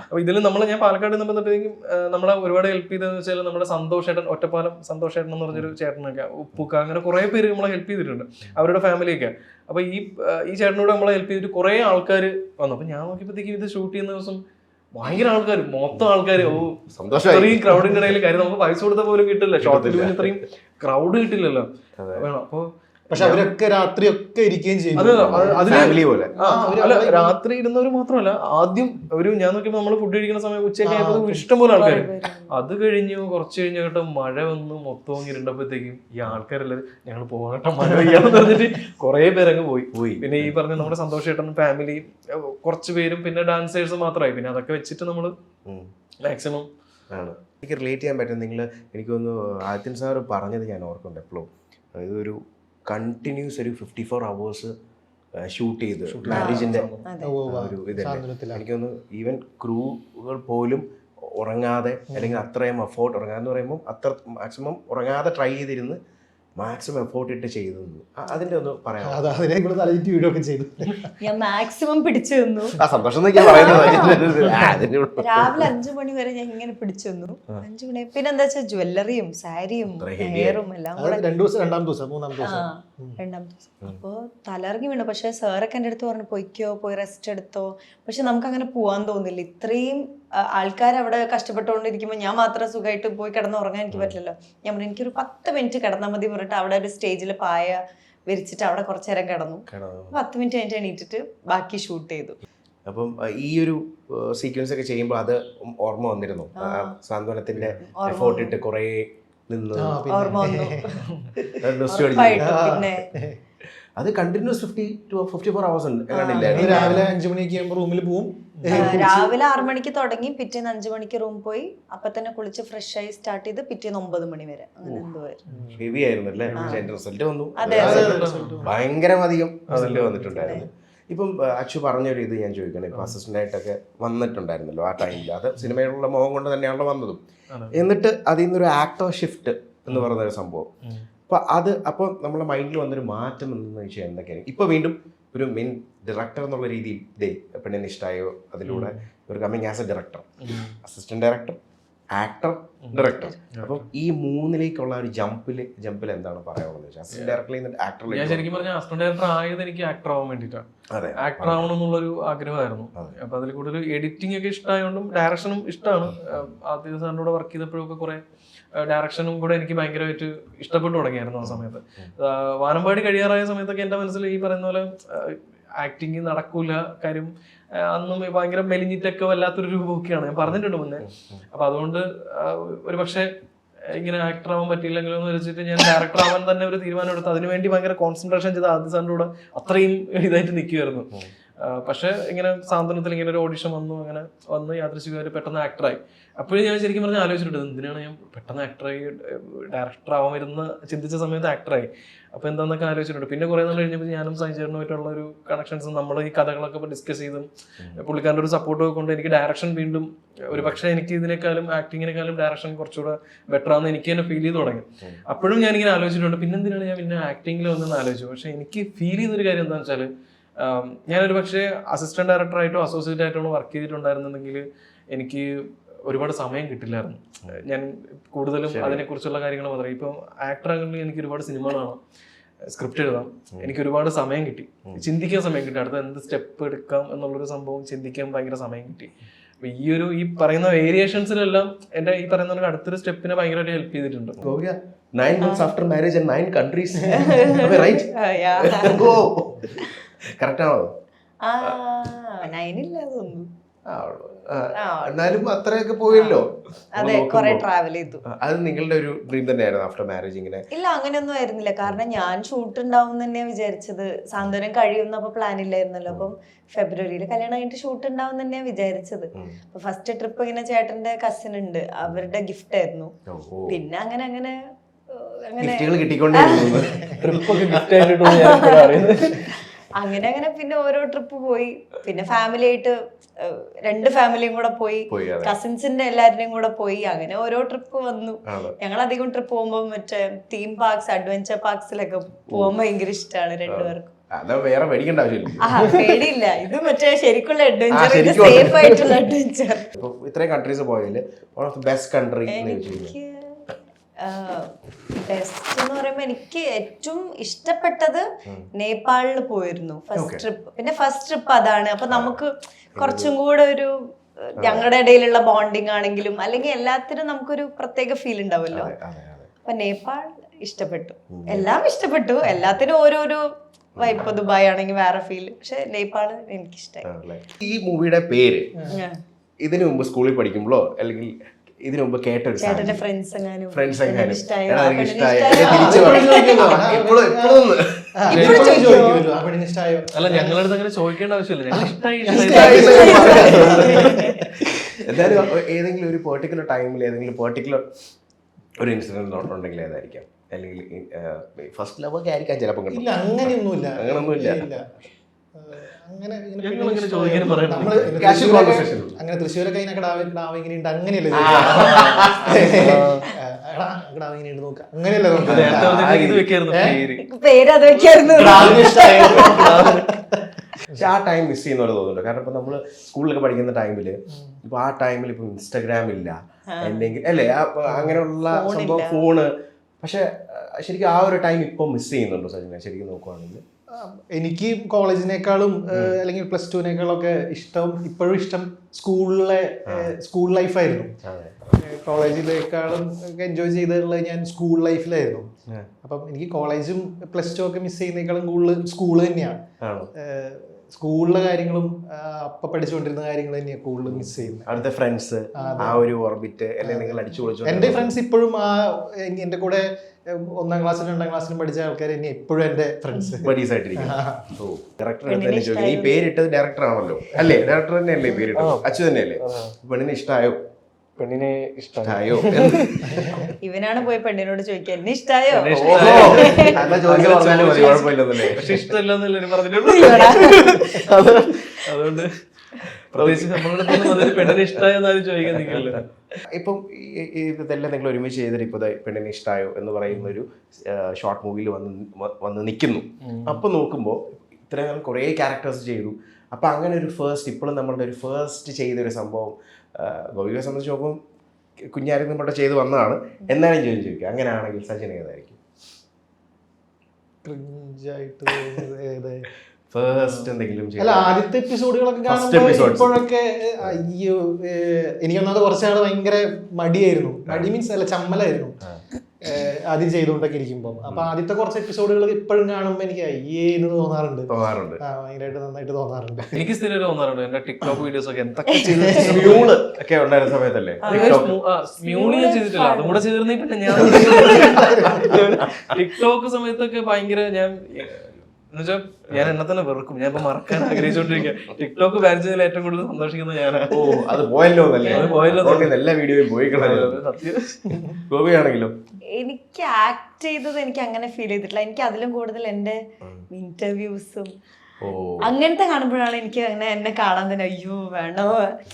അപ്പൊ ഇതിൽ ഞാൻ പാലക്കാട് നിന്നപ്പോഴത്തേക്കും നമ്മളെ ഒരുപാട് ഹെൽപ്പ് ചെയ്തതെന്ന് വെച്ചാൽ നമ്മുടെ സന്തോഷേട്ടൻ, ഒറ്റപ്പാലം സന്തോഷേട്ടൻ എന്ന് പറഞ്ഞൊരു ചേട്ടനൊക്കെ, ഉപ്പുക്ക, അങ്ങനെ കുറെ പേര് നമ്മളെ ഹെൽപ്പ് ചെയ്തിട്ടുണ്ട്, അവരുടെ ഫാമിലിയൊക്കെ. അപ്പൊ ഈ ചേട്ടനോട് നമ്മളെ ഹെൽപ്പ് ചെയ്തിട്ട് കുറെ ആൾക്കാർ വന്നു. അപ്പൊ ഞാൻ നോക്കിയപ്പോഴത്തേക്കും ഇത് ഷൂട്ട് ചെയ്യുന്ന ദിവസം ഭയങ്കര ആൾക്കാർ, മൊത്തം ആൾക്കാർ, ഇത്രയും ക്രൗഡിന്റെ ഇടയിൽ. കാര്യം നമുക്ക് പൈസ കൊടുത്ത പോലും കിട്ടില്ല, ഷോർട്ട് ഫിലിമിന് ഇത്രയും ക്രൗഡ് കിട്ടില്ലല്ലോ. അപ്പൊ പക്ഷെ അവരൊക്കെ രാത്രി ഒക്കെ ഇരിക്കുകയും ചെയ്യും. രാത്രി ഇരുന്നവർ മാത്രമല്ല, ആദ്യം ഞാൻ നോക്കിയപ്പോൾ നമ്മൾ ഫുഡ് കഴിക്കുന്ന സമയം ഉച്ചയൊക്കെ ആയപ്പോൾ ഇഷ്ടംപോലെ ആൾക്കാർ. അത് കഴിഞ്ഞ് കുറച്ച് കഴിഞ്ഞ കേട്ടോ മഴ വന്ന് മൊത്തം ഇരുണ്ടപ്പോഴത്തേക്കും ഈ ആൾക്കാരെല്ലാവരും ഞങ്ങൾ പോകട്ടെ മഴ പെയ്യാന്ന് പറഞ്ഞിട്ട് കുറെ പേരങ്ങ് പോയി. പിന്നെ ഈ പറഞ്ഞ നമ്മുടെ സന്തോഷേട്ടൻ ഫാമിലി കുറച്ച് പേരും പിന്നെ ഡാൻസേഴ്സ് മാത്രമായി. പിന്നെ അതൊക്കെ വെച്ചിട്ട് നമ്മൾ മാക്സിമം എനിക്ക് റിലേറ്റ് ചെയ്യാൻ പറ്റും. നിങ്ങൾ എനിക്ക് തോന്നുന്നു ആദിത്യൻ സാർ പറഞ്ഞത് ഞാൻ ഓർക്കുന്നുണ്ട് എപ്പോഴും, അതായത് ഒരു കണ്ടിന്യൂസ് ഒരു 54 hours ഷൂട്ട് ചെയ്ത് മാരേജിന്റെ ഒരു ഇതല്ലേ. എനിക്ക് തോന്നുന്നു ഈവൻ ക്രൂകൾ പോലും ഉറങ്ങാതെ, അല്ലെങ്കിൽ അത്രയും എഫോർട്ട്, ഉറങ്ങാന്ന് പറയുമ്പോൾ അത്ര മാക്സിമം ഉറങ്ങാതെ ട്രൈ ചെയ്തിരുന്ന് മാക്സിമം എഫോർട്ട് ഇട്ട് ചെയ്തു. അതിന്റെ ഒന്ന് പറയാം. ഞാൻ മാക്സിമം പിടിച്ചു നിന്നു. സന്തോഷം രാവിലെ 5 മണി വരെ ഞാൻ ഇങ്ങനെ പിടിച്ചു നിന്നു. 5 മണി പിന്നെ എന്താ വെച്ചാൽ ജ്വല്ലറിയും സാരിയും ഹെയറും എല്ലാം കൂടെ രണ്ടാം ദിവസം അപ്പൊ തലറങ്ങി വീണു. പക്ഷെ സാറൊക്കെ എൻ്റെ അടുത്ത് പറഞ്ഞു പൊയ്ക്കോ, പോയി റെസ്റ്റ് എടുത്തോ. പക്ഷെ നമുക്ക് അങ്ങനെ പോവാൻ തോന്നില്ല. ഇത്രയും ആൾക്കാർ അവിടെ കഷ്ടപ്പെട്ടുകൊണ്ടിരിക്കുമ്പോൾ ഞാൻ മാത്രം സുഖമായിട്ട് പോയി കിടന്ന് ഉറങ്ങാൻ എനിക്ക് പറ്റില്ലല്ലോ. ഞാൻ പറഞ്ഞു എനിക്കൊരു 10 മിനിറ്റ് കിടന്നാൽ മതി പറഞ്ഞിട്ട് അവിടെ ഒരു സ്റ്റേജിൽ പായ വിരിച്ചിട്ട് അവിടെ കുറച്ചു നേരം കിടന്നു. 10 മിനിറ്റ് കഴിഞ്ഞിട്ട് എണീറ്റിട്ട് ബാക്കി ഷൂട്ട് ചെയ്തു. അപ്പം ഈ ഒരു സീക്വൻസ് ഒക്കെ ചെയ്യുമ്പോൾ അത് ഓർമ്മ വന്നിരുന്നു, സാന്ത്വനത്തിന്റെ എഫോർട്ട് ഇട്ട് കുറെ നിന്ന് ഓർമ്മ വന്നു. പിന്നെ അത് കണ്ടിന്യൂസ് 50 to 54 hours ഉണ്ട് ഞങ്ങള് കണ്ടില്ലായിരുന്നു. രാവിലെ 5 മണിയൊക്കെ ആകുമ്പോൾ റൂമിൽ പോവും. രാവിലെ 6 മണിക്ക് തുടങ്ങി പിറ്റേന്ന് 5 മണിക്ക് റൂം പോയി അപ്പൊ തന്നെ കുളിച്ച് ഫ്രഷ് ആയി സ്റ്റാർട്ട് ചെയ്ത് പിറ്റേന്ന് 9 മണി വരെ അങ്ങനെ എന്തോ ആയിരുന്നു. ഹെവി ആയിരുന്നു അല്ലേ? പക്ഷെ എന്റെ റിസൾട്ട് വന്നു. അതെ, ഭയങ്കരം അധികം റിസൾട്ട് വന്നിട്ടുണ്ടായിരുന്നു. ഇപ്പം അച്ചു പറഞ്ഞൊരു ഇത് ഞാൻ ചോദിക്കണം, ഇപ്പൊ അസിസ്റ്റന്റ് ആയിട്ടൊക്കെ വന്നിട്ടുണ്ടായിരുന്നല്ലോ ആ ടൈമിൽ, അത് സിനിമയിലുള്ള മോഹം കൊണ്ട് തന്നെയാണല്ലോ വന്നതും. എന്നിട്ട് അതിൽ നിന്നൊരു ആക്ടർ ഷിഫ്റ്റ് എന്ന് പറയുന്ന ഒരു സംഭവം, അപ്പോൾ നമ്മുടെ മൈൻഡിൽ വന്നൊരു മാറ്റം എന്ന് വെച്ചാൽ എന്തൊക്കെയാണ്? ഇപ്പൊ വീണ്ടും ഒരു മെയിൻ ഡയറക്ടർ എന്നുള്ള രീതിയിൽ പെണ്ണിന് ഇഷ്ടമായോ അതിലൂടെ ഒരു coming as A director, assistant director, actor, director. അപ്പം ഈ മൂന്നിലേക്കുള്ള ഒരു ജമ്പിൽ എന്താണ് പറയാനുള്ളത്? അസിസ്റ്റന്റ് ഡയറക്ടറിൽ നിന്ന് ഞാൻ ആക്ടറിലേക്ക്. ശരിക്കും പറഞ്ഞാൽ അസിസ്റ്റന്റ് ഡയറക്ടർ ആയത് എനിക്ക് ആക്ടർ ആവാൻ വേണ്ടിയിട്ടാണ്. അതെ, ആക്ടർ ആവണം എന്നുള്ളൊരു ആഗ്രഹമായിരുന്നു. അപ്പൊ അതിൽ കൂടുതൽ എഡിറ്റിംഗ് ഒക്കെ ഇഷ്ടമായതുകൊണ്ടും ഡയറക്ഷനും ഇഷ്ടമാണ്. ആദ്യ സാറിൻ്റെ കൂടെ വർക്ക് ചെയ്തപ്പോഴൊക്കെ കുറെ ഡയറക്ഷനും കൂടെ എനിക്ക് ഭയങ്കരമായിട്ട് ഇഷ്ടപ്പെട്ടു തുടങ്ങിയായിരുന്നു ആ സമയത്ത്. വാനമ്പാടി കഴിയാറായ സമയത്തൊക്കെ എൻ്റെ മനസ്സിൽ ഈ പറയുന്ന പോലെ ആക്ടിങ് നടക്കൂല, കാര്യം അന്നും ഭയങ്കര മെലിഞ്ഞിട്ടൊക്കെ വല്ലാത്തൊരു രൂപമൊക്കെയാണ്, ഞാൻ പറഞ്ഞിട്ടുണ്ട് മുന്നേ. അപ്പൊ അതുകൊണ്ട് ഒരു പക്ഷേ ഇങ്ങനെ ആക്ടർ ആവാൻ പറ്റിയില്ലെങ്കിലും എന്ന് വെച്ചിട്ട് ഞാൻ ഡയറക്ടർ ആവാൻ തന്നെ ഒരു തീരുമാനം എടുത്തു. അതിനുവേണ്ടി ഭയങ്കര കോൺസെൻട്രേഷൻ ചെയ്ത് ആദ്യ സാറിൻ്റെ കൂടെ അത്രയും ഇതായിട്ട് നിൽക്കുമായിരുന്നു. പക്ഷെ ഇങ്ങനെ സാന്ത്വനത്തിൽ ഇങ്ങനെ ഒരു ഓഡിഷൻ അങ്ങനെ വന്ന് യാദൃശ്ചികമായിട്ട് പെട്ടെന്ന് ആക്ടറായി. അപ്പോഴും ഞാൻ ശരിക്കും പറഞ്ഞാൽ ആലോചിച്ചിട്ടുണ്ട്, എന്തിനാണ് ഞാൻ പെട്ടെന്ന് ആക്ടറായി, ഡയറക്ടർ ആവാൻ വരുന്ന ചിന്തിച്ച സമയത്ത് ആക്ടറായി. അപ്പൊ എന്താന്നൊക്കെ ആലോചിച്ചിട്ടുണ്ട്. പിന്നെ കുറെ നാൾ കഴിഞ്ഞപ്പോൾ ഞാനും സൈചേട്ടനുമായിട്ടുള്ള ഒരു കണക്ഷൻസും നമ്മൾ ഈ കഥകളൊക്കെ ഡിസ്കസ് ചെയ്തും പുള്ളിക്കാരുടെ ഒരു സപ്പോർട്ട് കൊണ്ട് എനിക്ക് ഡയറക്ഷൻ വീണ്ടും ഒരു പക്ഷേ എനിക്ക് ഇതിനേക്കാളും ആക്ടിങ്ങിനേക്കാളും ഡയറക്ഷൻ കുറച്ചുകൂടെ ബെറ്റർ ആണെന്ന് എനിക്ക് തന്നെ ഫീൽ ചെയ്ത് തുടങ്ങി. അപ്പോഴും ഞാനിങ്ങനെ ആലോചിച്ചിട്ടുണ്ട്, പിന്നെന്തിനാണ് ഞാൻ പിന്നെ ആക്ടിങ്ങിൽ വന്നെന്ന് ആലോചിച്ചു. പക്ഷെ എനിക്ക് ഫീൽ ചെയ്തൊരു കാര്യം എന്താണെന്ന് വെച്ചാൽ, ഞാനൊരു പക്ഷേ അസിസ്റ്റന്റ് ഡയറക്ടറായിട്ടോ അസോസിയേറ്റ് ആയിട്ടോ വർക്ക് ചെയ്തിട്ടുണ്ടായിരുന്നെങ്കിൽ എനിക്ക് ഒരുപാട് സമയം കിട്ടില്ലായിരുന്നു. ഞാൻ കൂടുതലും അതിനെക്കുറിച്ചുള്ള കാര്യങ്ങൾ മാത്രമേ. ഇപ്പം ആക്ടർ ആണെങ്കിൽ എനിക്ക് ഒരുപാട് സിനിമകളാണ്, സ്ക്രിപ്റ്റ് എഴുതാം, എനിക്ക് ഒരുപാട് സമയം കിട്ടി, ചിന്തിക്കാൻ സമയം കിട്ടി, അടുത്ത എന്ത് സ്റ്റെപ്പ് എടുക്കാം എന്നുള്ളൊരു സംഭവം ചിന്തിക്കാൻ ഭയങ്കര സമയം കിട്ടി. അപ്പൊ ഈ പറയുന്ന വേരിയേഷൻസിലെല്ലാം എന്റെ ഈ പറയുന്ന അടുത്തൊരു സ്റ്റെപ്പിനെ ഭയങ്കരമായിട്ട് ഹെൽപ്പ് ചെയ്തിട്ടുണ്ട്. 9 months after marriage in 9 countries. Right? Correct ആണോ? 9 ഇല്ല തോന്നുന്നു. എന്നാലും അത്രയൊക്കെ പോയല്ലോ. അതെ, കുറെ ട്രാവൽ ചെയ്തു. അത് നിങ്ങളുടെ ഒരു ഡ്രീം തന്നെയായിരുന്നു ആഫ്റ്റർ മാരേജ് ഇങ്ങനെ? ഇല്ല, അങ്ങനെയൊന്നും ആയിരുന്നില്ല. കാരണം ഞാൻ ഷൂട്ട് ഉണ്ടാവും തന്നെയാ വിചാരിച്ചത്. സാന്ത്വനം കഴിയുന്നപ്പോ പ്ലാൻ ഇല്ലായിരുന്നല്ലോ. അപ്പം ഫെബ്രുവരിയിൽ കല്യാണം കഴിഞ്ഞിട്ട് ഷൂട്ട് ഉണ്ടാവും തന്നെയാ വിചാരിച്ചത്. അപ്പൊ ഫസ്റ്റ് ട്രിപ്പ് ഇങ്ങനെ ചേട്ടന്റെ കസിൻ ഉണ്ട്, അവരുടെ ഗിഫ്റ്റ് ആയിരുന്നു. പിന്നെ അങ്ങനെ അങ്ങനെ അങ്ങനെ അങ്ങനെ പിന്നെ ഓരോ ട്രിപ്പ് പോയി. പിന്നെ ഫാമിലി ആയിട്ട് 2 ഫാമിലിയും കൂടെ പോയി, കസിൻസിന്റെ എല്ലാവരുടെയും കൂടെ പോയി. അങ്ങനെ ഓരോ ട്രിപ്പ് വന്നു. ഞങ്ങൾ അധികം ട്രിപ്പ് പോകുമ്പോൾ മറ്റേ തീം പാർക്സ്, അഡ്വഞ്ചർ പാർക്സിലൊക്കെ പോകാൻ ഭയങ്കര ഇഷ്ടമാണ് രണ്ടുപേർക്കും. വേറെ പേടിക്കേണ്ട ആവശ്യമില്ല. പേടിയില്ല, ഇത് മറ്റേ ശരിക്കുള്ള അഡ്വഞ്ചർ, സേഫ് ആയിട്ടുള്ള അഡ്വഞ്ചർ. ഇത്രയും കൺട്രീസ് പോയതില് one of the best country എനിക്ക് ബെസ്റ്റ് എന്ന് പറയുമ്പോ എനിക്ക് ഏറ്റവും ഇഷ്ടപ്പെട്ടത് നേപ്പാളിൽ പോയിരുന്നു ഫസ്റ്റ് ട്രിപ്പ്. പിന്നെ ഫസ്റ്റ് ട്രിപ്പ് അതാണ്. അപ്പൊ നമുക്ക് കുറച്ചും കൂടെ ഒരു ഞങ്ങളുടെ ഇടയിലുള്ള ബോണ്ടിങ് ആണെങ്കിലും അല്ലെങ്കിൽ എല്ലാത്തിനും നമുക്കൊരു പ്രത്യേക ഫീൽ ഉണ്ടാവുമല്ലോ. അപ്പൊ നേപ്പാൾ ഇഷ്ടപ്പെട്ടു, എല്ലാം ഇഷ്ടപ്പെട്ടു, എല്ലാത്തിനും ഓരോരോ വൈബ്. ഇപ്പൊ ദുബായ് ആണെങ്കിൽ വേറെ ഫീൽ, പക്ഷെ നേപ്പാള് എനിക്കിഷ്ടമായി. ഈ മൂവിയുടെ പേര് ഇതിനു മുമ്പ് സ്കൂളിൽ പഠിക്കുമ്പോഴോ അല്ലെങ്കിൽ ഇതിനു മുമ്പ് കേട്ടൊരു ഫ്രണ്ട്സ് എങ്ങാനും അല്ല, ഞങ്ങളടുത്ത് അങ്ങനെ ചോദിക്കേണ്ട ആവശ്യമില്ല. എന്തായാലും ഏതെങ്കിലും ഒരു പെർട്ടിക്കുലർ ടൈമിൽ ഏതെങ്കിലും പെർട്ടിക്കുലർ ഒരു ഇൻസിഡന്റ് ഉണ്ടെങ്കിൽ ഏതായിരിക്കാം? അല്ലെങ്കിൽ ഫസ്റ്റ് ലവ് ഒക്കെ ആയിരിക്കാം ചിലപ്പോൾ. അങ്ങനെയൊന്നുമില്ല. അങ്ങനെ തൃശ്ശൂരൊക്കെ ഇങ്ങനെയുണ്ട്, അങ്ങനെയല്ലേ നോക്കാം, അങ്ങനെയല്ലേ പേരത് വെക്കായിരുന്നു. പക്ഷെ ആ ടൈം മിസ് ചെയ്യുന്ന പോലെ തോന്നുന്നുണ്ട്. കാരണം ഇപ്പൊ നമ്മള് സ്കൂളിലൊക്കെ പഠിക്കുന്ന ടൈമില് ഇപ്പൊ ആ ടൈമിൽ ഇപ്പൊ ഇൻസ്റ്റാഗ്രാം ഇല്ല, അല്ലെങ്കിൽ അല്ലേ അങ്ങനെയുള്ള സംഭവം, ഫോണ്. പക്ഷെ ശരിക്കും ആ ഒരു ടൈം ഇപ്പൊ മിസ് ചെയ്യുന്നുണ്ടോ സജിന ശരിക്കും നോക്കുവാണെങ്കിൽ? എനിക്ക് കോളേജിനേക്കാളും അല്ലെങ്കിൽ പ്ലസ് ടുവിനേക്കാളൊക്കെ ഇപ്പോഴും ഇഷ്ടം സ്കൂൾ ലൈഫായിരുന്നു. കോളേജിലേക്കാളും എൻജോയ് ചെയ്തിട്ടുള്ളത് ഞാൻ സ്കൂൾ ലൈഫിലായിരുന്നു. അപ്പം എനിക്ക് കോളേജും പ്ലസ് ടു ഒക്കെ മിസ് ചെയ്യുന്നേക്കാളും കൂടുതൽ സ്കൂള് തന്നെയാണ്. സ്കൂളിലെ കാര്യങ്ങളും അപ്പൊ പഠിച്ചുകൊണ്ടിരുന്ന കാര്യങ്ങൾ തന്നെയാണ് കൂടുതൽ മിസ് ചെയ്യുന്നത്. അവിടുത്തെ ഫ്രണ്ട്സ്, ആ ഒരു ഓർബിറ്റ് അല്ലെങ്കിൽ നിങ്ങൾ അടിച്ചു പൊളിച്ചു. എന്റെ ഫ്രണ്ട്സ് ഇപ്പോഴും എന്റെ കൂടെ 1ാം ക്ലാസ്സിലും 2ാം ക്ലാസ്സിലും പഠിച്ച ആൾക്കാർ തന്നെ എപ്പോഴും എന്റെ ഫ്രണ്ട്സ് ബഡീസ് ആയിട്ടിരിക്കും. ഡയറക്ടർ തന്നെ ചോദിക്കും, ഈ പേരിട്ടത് ഡയറക്ടർ ആണല്ലോ അല്ലേ? ഡയറക്ടർ തന്നെയല്ലേ പേരിട്ടത്? അച്ചു തന്നെയല്ലേ? പെണ്ണിനെ ഇഷ്ടമായോ? പെണ്ണിനെ ഇഷ്ടമായോ? ഇവനാണ് പോയി പെണ്ണിനോട് ചോദിക്കുക എന്നെ ഇഷ്ടായോ? കുഴപ്പമില്ലെന്നല്ലേ? പക്ഷെ ഇഷ്ടമല്ലെന്നല്ലേ പറഞ്ഞിട്ടുള്ളൂ. അതുകൊണ്ട് പ്രത്യേകിച്ച് നമ്മളുടെ അടുത്ത് പെണ്ണിനെ ഇഷ്ടമായെന്നാലും ചോദിക്കാൻ നിൽക്കില്ല. ഇപ്പം ഇതെല്ലാം നിങ്ങൾ ഒരുമിച്ച് ചെയ്തിട്ട് ഇപ്പോൾ പെണ്ണിനെ ഇഷ്ടമായോ എന്ന് പറയുന്ന ഒരു ഷോർട്ട് മൂവിയിൽ വന്ന് നിൽക്കുന്നു. അപ്പം നോക്കുമ്പോൾ ഇത്രയും കുറേ ക്യാരക്ടേഴ്സ് ചെയ്തു. അപ്പം അങ്ങനെ ഒരു ഫസ്റ്റ്, ഇപ്പോഴും നമ്മളുടെ ഒരു ഫസ്റ്റ് ചെയ്തൊരു സംഭവം ഗോപികയെ സംബന്ധിച്ച് നോക്കുമ്പോൾ കുഞ്ഞാരും നമ്മളുടെ ചെയ്ത് വന്നതാണ്. എന്നാലും ചോദിക്കുക, അങ്ങനെയാണെങ്കിൽ സജിൻ ഏതായിരിക്കും ഫസ്റ്റ് എന്തെങ്കിലും? അല്ല, ആദ്യത്തെ എപ്പിസോഡുകളൊക്കെ കാണുമ്പോൾ ഇപ്പോഴൊക്കെ അയ്യോ, എനിക്കൊന്നത് കുറച്ചാള് ഭയങ്കര മടിയായിരുന്നു. മടി മീൻസ് അല്ല, ചമ്മലായിരുന്നു ആദ്യം ചെയ്തുകൊണ്ടൊക്കെ ഇരിക്കുമ്പോൾ. അപ്പൊ ആദ്യത്തെ കുറച്ച് എപ്പിസോഡുകൾ ഇപ്പോഴും കാണുമ്പോൾ എനിക്ക് അയ്യേ എന്ന് തോന്നാറുണ്ട്. ഭയങ്കരമായിട്ട് നന്നായിട്ട് തോന്നാറുണ്ട്. എനിക്ക് സ്ഥിരം തോന്നാറുണ്ട്. എന്റെ ടിക്ടോക്ക് വീഡിയോസ് ഒക്കെ എന്തൊക്കെ ഒക്കെ ഉണ്ടായിരുന്ന സമയത്തല്ലേ? മ്യൂളി ഞാൻ ചെയ്തിട്ടില്ല, അതും കൂടെ ചെയ്തിരുന്നേ. പിന്നെ ഞാൻ ടിക്ടോക്ക് സമയത്തൊക്കെ ഭയങ്കര എന്നുവെച്ചാൽ ഞാൻ എന്നെ തന്നെ വെറുക്കും. ഞാൻ ഇപ്പൊ മറക്കാൻ ആഗ്രഹിച്ചോണ്ടിരിക്കുക. ടിക്ടോക്ക് ബാൻ ചെയ്തതിൽ ഏറ്റവും കൂടുതൽ സന്തോഷിക്കുന്നത് ഞാനാണ്. ഓ, അത് പോയല്ലോ പോയല്ലോ, എല്ലാ വീഡിയോയും പോയി. ഗോപിയാണെങ്കിലോ? എനിക്ക് ആക്ട് ചെയ്തത് എനിക്ക് അങ്ങനെ ഫീൽ ചെയ്തിട്ടില്ല. എനിക്ക് അതിലും കൂടുതൽ എൻ്റെ ഇന്റർവ്യൂസും അങ്ങനത്തെ കാണുമ്പോഴാണ് എനിക്ക് അങ്ങനെ എന്നെ കാണാൻ തന്നെ അയ്യോ വേണോ.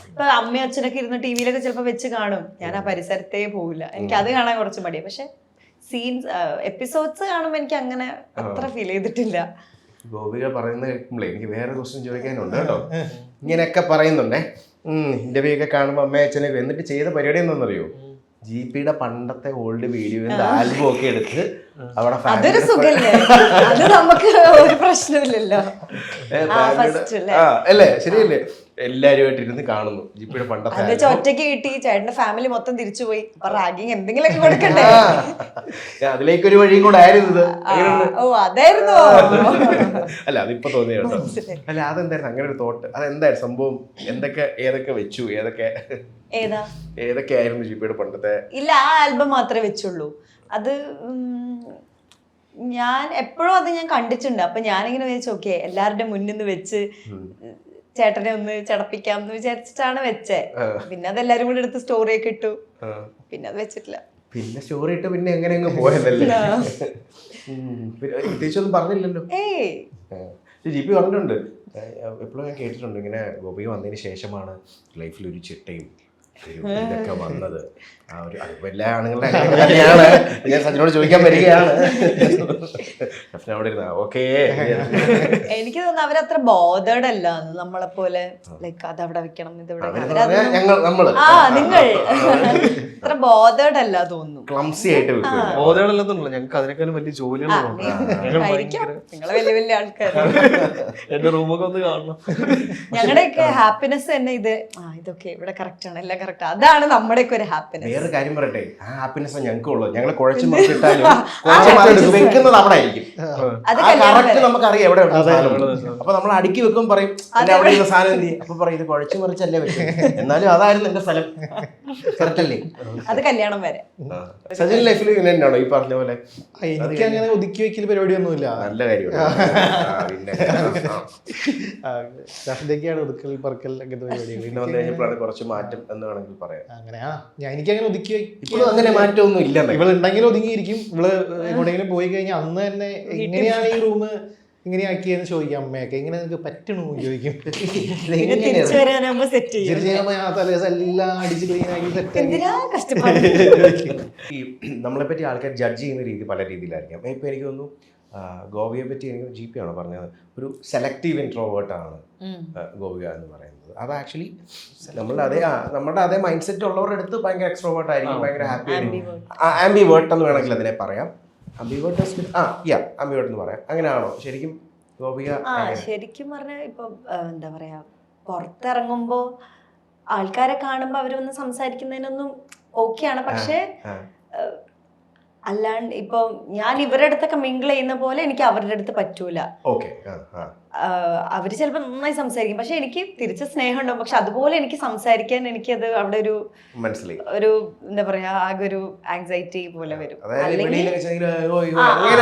ഇപ്പൊ അമ്മയും അച്ഛനൊക്കെ ഇരുന്ന് ടി വിയിലൊക്കെ ചിലപ്പോൾ വെച്ച് കാണും, ഞാൻ ആ പരിസരത്തേ പോവില്ല. എനിക്ക് അത് കാണാൻ കുറച്ച് മടിയാണ്. പക്ഷെ സീൻസ് എപ്പിസോഡ്സ് കാണുമ്പോൾ എനിക്ക് അങ്ങനെ അത്ര ഫീൽ ചെയ്തിട്ടില്ല. ഗോപിക പറയുന്നത് കേൾക്കുമ്പോഴേ എനിക്ക് വേറെ ക്വസ്റ്റ്യൻ ചോദിക്കാനുണ്ട് കേട്ടോ. ഇങ്ങനെയൊക്കെ പറയുന്നുണ്ടേ, ഇന്റർവ്യൂ ഒക്കെ കാണുമ്പോൾ അമ്മയും അച്ഛനൊക്കെ എന്നിട്ട് ചെയ്ത പരിപാടി എന്താണെന്നറിയോ? GPയുടെ പണ്ടത്തെ ഓൾഡ് വീഡിയോന്റെ ആൽബം ഒക്കെ എടുത്ത് അവിടെ അതൊരു സുഖല്ലേ, അത് നമുക്ക് ഒരു പ്രശ്നമില്ലല്ലോ അല്ലേ? ശരിയല്ലേ? എല്ലാരുമായിട്ട് ഇരുന്ന് കാണുന്നു GPയുടെ പണ്ടത്തെ. അത് ഒറ്റയ്ക്ക് കിട്ടി, ചേട്ടന്റെ ഫാമിലി മൊത്തം തിരിച്ചുപോയി. അപ്പൊ റാഗിങ് എന്തെങ്കിലുമൊക്കെ കൊടുക്കണ്ടേ? അതിലേക്കൊരു വഴിയും കൂടെ ആയിരുന്നു. ഓ, അതായിരുന്നോ? അല്ല, അതിപ്പോ തോന്നിയ കേട്ടോ. അല്ല, അതെന്തായിരുന്നു അങ്ങനെ ഒരു തോട്ട്? അതെന്തായിരുന്നു സംഭവം? ഏതൊക്കെ വെച്ചു? ഏതൊക്കെയായിരുന്നു GPയുടെ പണ്ടത്തെ? ഇല്ല, ആ ആൽബം മാത്രമേ വെച്ചുള്ളൂ. അത് ഞാൻ എപ്പോഴും അത് ഞാൻ കണ്ടിട്ടുണ്ട്. അപ്പൊ ഞാനിങ്ങനെ വിചാരിച്ചു, ഓക്കെ എല്ലാവരുടെ മുന്നിൽ നിന്ന് വെച്ച് ചേട്ടനെ ഒന്ന് ചടപ്പിക്കാം എന്ന് വിചാരിച്ചിട്ടാണ് വെച്ചേ. പിന്നെ അതെല്ലാരും കൂടെ എടുത്ത് സ്റ്റോറിയൊക്കെ ഇട്ടു. പിന്നെ അത് വെച്ചിട്ടില്ല. പിന്നെ സ്റ്റോറി ഇട്ട് പിന്നെ എങ്ങനെയങ്ങ് പോയതല്ലേ? പ്രത്യേകിച്ചൊന്നും പറഞ്ഞില്ലല്ലോ. GP പറഞ്ഞിട്ടുണ്ട്, എപ്പോഴും ഞാൻ കേട്ടിട്ടുണ്ട് ഇങ്ങനെ ഗോപി വന്നതിന് ശേഷമാണ് ലൈഫിൽ ഒരു ചിട്ടയും ഇതൊക്കെ വന്നത്. ആ ഒരു എല്ലാ ആണുങ്ങളുടെ തന്നെയാണ്. ഞാൻ സജിനോട് ചോദിക്കാൻ വരികയാണ്. അവിടെ ഇരുന്ന ഓക്കേ. എനിക്ക് തോന്നുന്നു അവരത്ര ബോധേഡ് അല്ല നമ്മളെ പോലെ. ലൈക്ക് അതവിടെ വെക്കണം, ഇതവിടെ നിങ്ങൾ അത്ര ബോധേഡ് അല്ല തോന്നുന്നു. ക്ലംസി ആയിട്ട് ബോധേഡല്ലെന്നുണ്ടല്ലോ, ഞങ്ങൾക്ക് അതിനേക്കാളും വലിയ ജോലികളാണ്. നിങ്ങളെ വലിയ വലിയ ആൾക്കാർ. എന്റെ റൂമൊക്കെ ഒന്ന് കാണണം. ഞങ്ങളുടെയൊക്കെ ഹാപ്പിനെസ് തന്നെ ഇതൊക്കെ ഇവിടെ കറക്റ്റ് ആണ്, എല്ലാം കറക്റ്റ്. അതാണ് നമ്മുടെയൊക്കെ ഒരു ഹാപ്പിനെസ്. വേറെ കാര്യം പറയട്ടെ, ആ ഹാപ്പിനെസ് ഞങ്ങൾക്ക് ഉള്ളത്. ഞങ്ങൾ കുഴച്ച് മറിച്ചിട്ടാലും വെക്കുന്നത് അവിടെ ആയിരിക്കും. കറക്റ്റ് നമുക്കറിയാം എവിടെ അപ്പൊ നമ്മൾ അടുക്കി വെക്കും, പറയും അവിടെ ഇരുന്ന സാധനം എന്ത് ചെയ്യും? അപ്പൊ പറയും ഇത് കുഴച്ച് മറിച്ചല്ലേ വെക്കും. എന്നാലും അതായിരുന്നു എന്റെ സ്ഥലം. കറക്റ്റ് അല്ലേ? അത് കല്യാണം വരെ. സജിൻ ലൈഫിൽ ഇങ്ങനെ തന്നെയാണോ ഈ പറഞ്ഞ പോലെ? എനിക്ക് അങ്ങനെ ഒതുക്കി വെക്കൽ പരിപാടിയൊന്നുമില്ല. നല്ല കാര്യമാണ്. ഒതുക്കൽ പറക്കൽ അങ്ങനത്തെ പരിപാടികൾ പിന്നെ വന്നു കഴിഞ്ഞപ്പോഴാണ് കുറച്ച് മാറ്റം എന്ന് വേണമെങ്കിൽ പറയാം. അങ്ങനെയാ, എനിക്കങ്ങനെ ഒതുക്കി ഇപ്പോഴും അങ്ങനെ മാറ്റമൊന്നും ഇല്ല. ഇവളുണ്ടെങ്കിൽ ഒതുങ്ങിയിരിക്കും. ഇവള് എങ്ങോട്ടെങ്കിലും പോയി കഴിഞ്ഞാൽ അന്ന് തന്നെ എങ്ങനെയാണ് ഈ റൂം ഇങ്ങനെയാക്കിയെന്ന് ചോദിക്കാം. അമ്മയൊക്കെ എങ്ങനെ നിങ്ങൾക്ക് പറ്റണു ചോദിക്കും. എല്ലാം അടിച്ച് ക്ലീൻ ആക്കി സെറ്റാക്കി. ഈ നമ്മളെ പറ്റി ആൾക്കാർ ജഡ്ജ് ചെയ്യുന്ന രീതി പല രീതിയിലായിരിക്കാം. ഇപ്പൊ എനിക്ക് തോന്നുന്നു ഗോപിയെ പറ്റി എനിക്ക് GP ആണോ പറഞ്ഞത്, ഒരു സെലക്റ്റീവ് ഇൻട്രോവേർട്ടാണ് ഗോപിക എന്ന് പറയുന്നത്. അത് ആക്ച്വലി നമ്മുടെ അതേ മൈൻഡ് സെറ്റ് ഉള്ളവരുടെ അടുത്ത് ഭയങ്കര എക്സ്ട്രോവേർട്ട് ആയിരിക്കും, ഭയങ്കര ഹാപ്പി ആയിരിക്കും. ആംബിവേർട്ട് എന്ന് വേണമെങ്കിൽ അതിനെ പറയാം. ആംബിവേർട്ട് എന്ന് പറയാം. അങ്ങനെയാണോ ശരിക്കും ഗോപിക? ശരിക്കും പറഞ്ഞാൽ ഇപ്പൊ എന്താ പറയാ, പുറത്തിറങ്ങുമ്പോ ആൾക്കാരെ കാണുമ്പോ അവരൊന്ന് സംസാരിക്കുന്നതിനൊന്നും ഓക്കെയാണ്. പക്ഷെ അല്ലാണ്ട് ഇപ്പൊ ഞാൻ ഇവരുടെ അടുത്തൊക്കെ മിങ്കിൾ ചെയ്യുന്ന പോലെ എനിക്ക് അവരുടെ അടുത്ത് പറ്റൂല. അവര് ചിലപ്പോൾ നന്നായി സംസാരിക്കും, പക്ഷെ എനിക്ക് തിരിച്ച് സ്നേഹം ഉണ്ടാവും. പക്ഷെ അതുപോലെ എനിക്ക് സംസാരിക്കാൻ എനിക്കത് അവിടെ ഒരു മനസ്സിലായി. ഒരു എന്താ പറയാ ആകെ ഒരു ആങ്സൈറ്റി പോലെ വരും. അതായത് അല്ലെങ്കിൽ വെളിയിൽ വെച്ചെങ്കിലും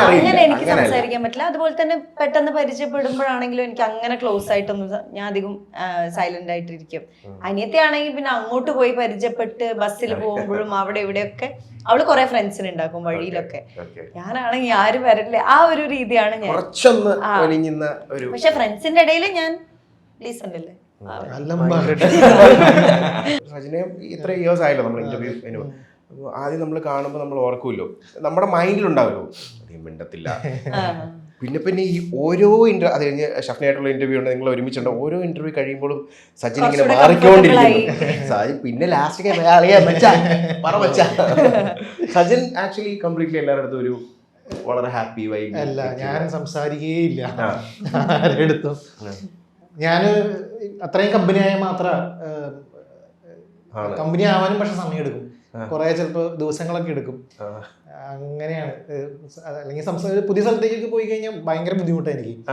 അങ്ങനെ എനിക്ക് സംസാരിക്കാൻ പറ്റില്ല. അതുപോലെ തന്നെ പെട്ടെന്ന് പരിചയപ്പെടുമ്പോഴാണെങ്കിലും എനിക്ക് അങ്ങനെ ക്ലോസ് ആയിട്ടൊന്നും ഞാൻ അധികം സൈലന്റ് ആയിട്ടിരിക്കും. അനിയത്തി ആണെങ്കിൽ പിന്നെ അങ്ങോട്ട് പോയി പരിചയപ്പെട്ട് ബസ്സിൽ പോകുമ്പോഴും അവിടെ ഇവിടെയൊക്കെ അവള് കുറെ ഫ്രണ്ട്സിന് ഉണ്ടാക്കും വഴിയിലൊക്കെ. ഞാനാണെങ്കിൽ ആരും വരില്ല, ആ ഒരു രീതിയാണ് ഞാൻ. പക്ഷെ ഫ്രണ്ട്സിന്റെ ഇടയിൽ ഞാൻ ഡീസന്റ് അല്ലേ. സജിനെ ഇത്ര ഇയേഴ്സ് ആയല്ലോ നമ്മൾ ഇന്റർവ്യൂ. ആദ്യം നമ്മൾ കാണുമ്പോൾ നമ്മൾ ഓർക്കുമല്ലോ, നമ്മുടെ മൈൻഡിലുണ്ടാവുമല്ലോ അധികം മിണ്ടത്തില്ല. പിന്നെ പിന്നെ ഈ ഓരോ അത് കഴിഞ്ഞ് ഷഫ്നയായിട്ടുള്ള ഇന്റർവ്യൂ ഉണ്ട്, നിങ്ങൾ ഒരുമിച്ചുണ്ട്. ഓരോ ഇന്റർവ്യൂ കഴിയുമ്പോഴും സച്ചിൻ ഇങ്ങനെ മാറിക്കൊണ്ടിരിക്കുന്നു. സജിൻ പിന്നെ ലാസ്റ്റ് സജിൻ ആക്ച്വലി കംപ്ലീറ്റ്ലി എല്ലാവരുടെ അടുത്തും ഒരു വളരെ ഹാപ്പി വൈബ്. അല്ല, ഞാൻ സംസാരിക്കുകയില്ല ആരെടുത്തും. ഞാൻ അത്രയും കമ്പനിയായ മാത്രം കമ്പനി ആവാനും പക്ഷെ സമയം എടുക്കും, കുറെ ചിലപ്പോൾ ദിവസങ്ങളൊക്കെ എടുക്കും. അങ്ങനെയാണ്. അല്ലെങ്കിൽ പുതിയ സ്ഥലത്തേക്ക് പോയി കഴിഞ്ഞാൽ ഭയങ്കര ബുദ്ധിമുട്ടാണ് എനിക്ക്.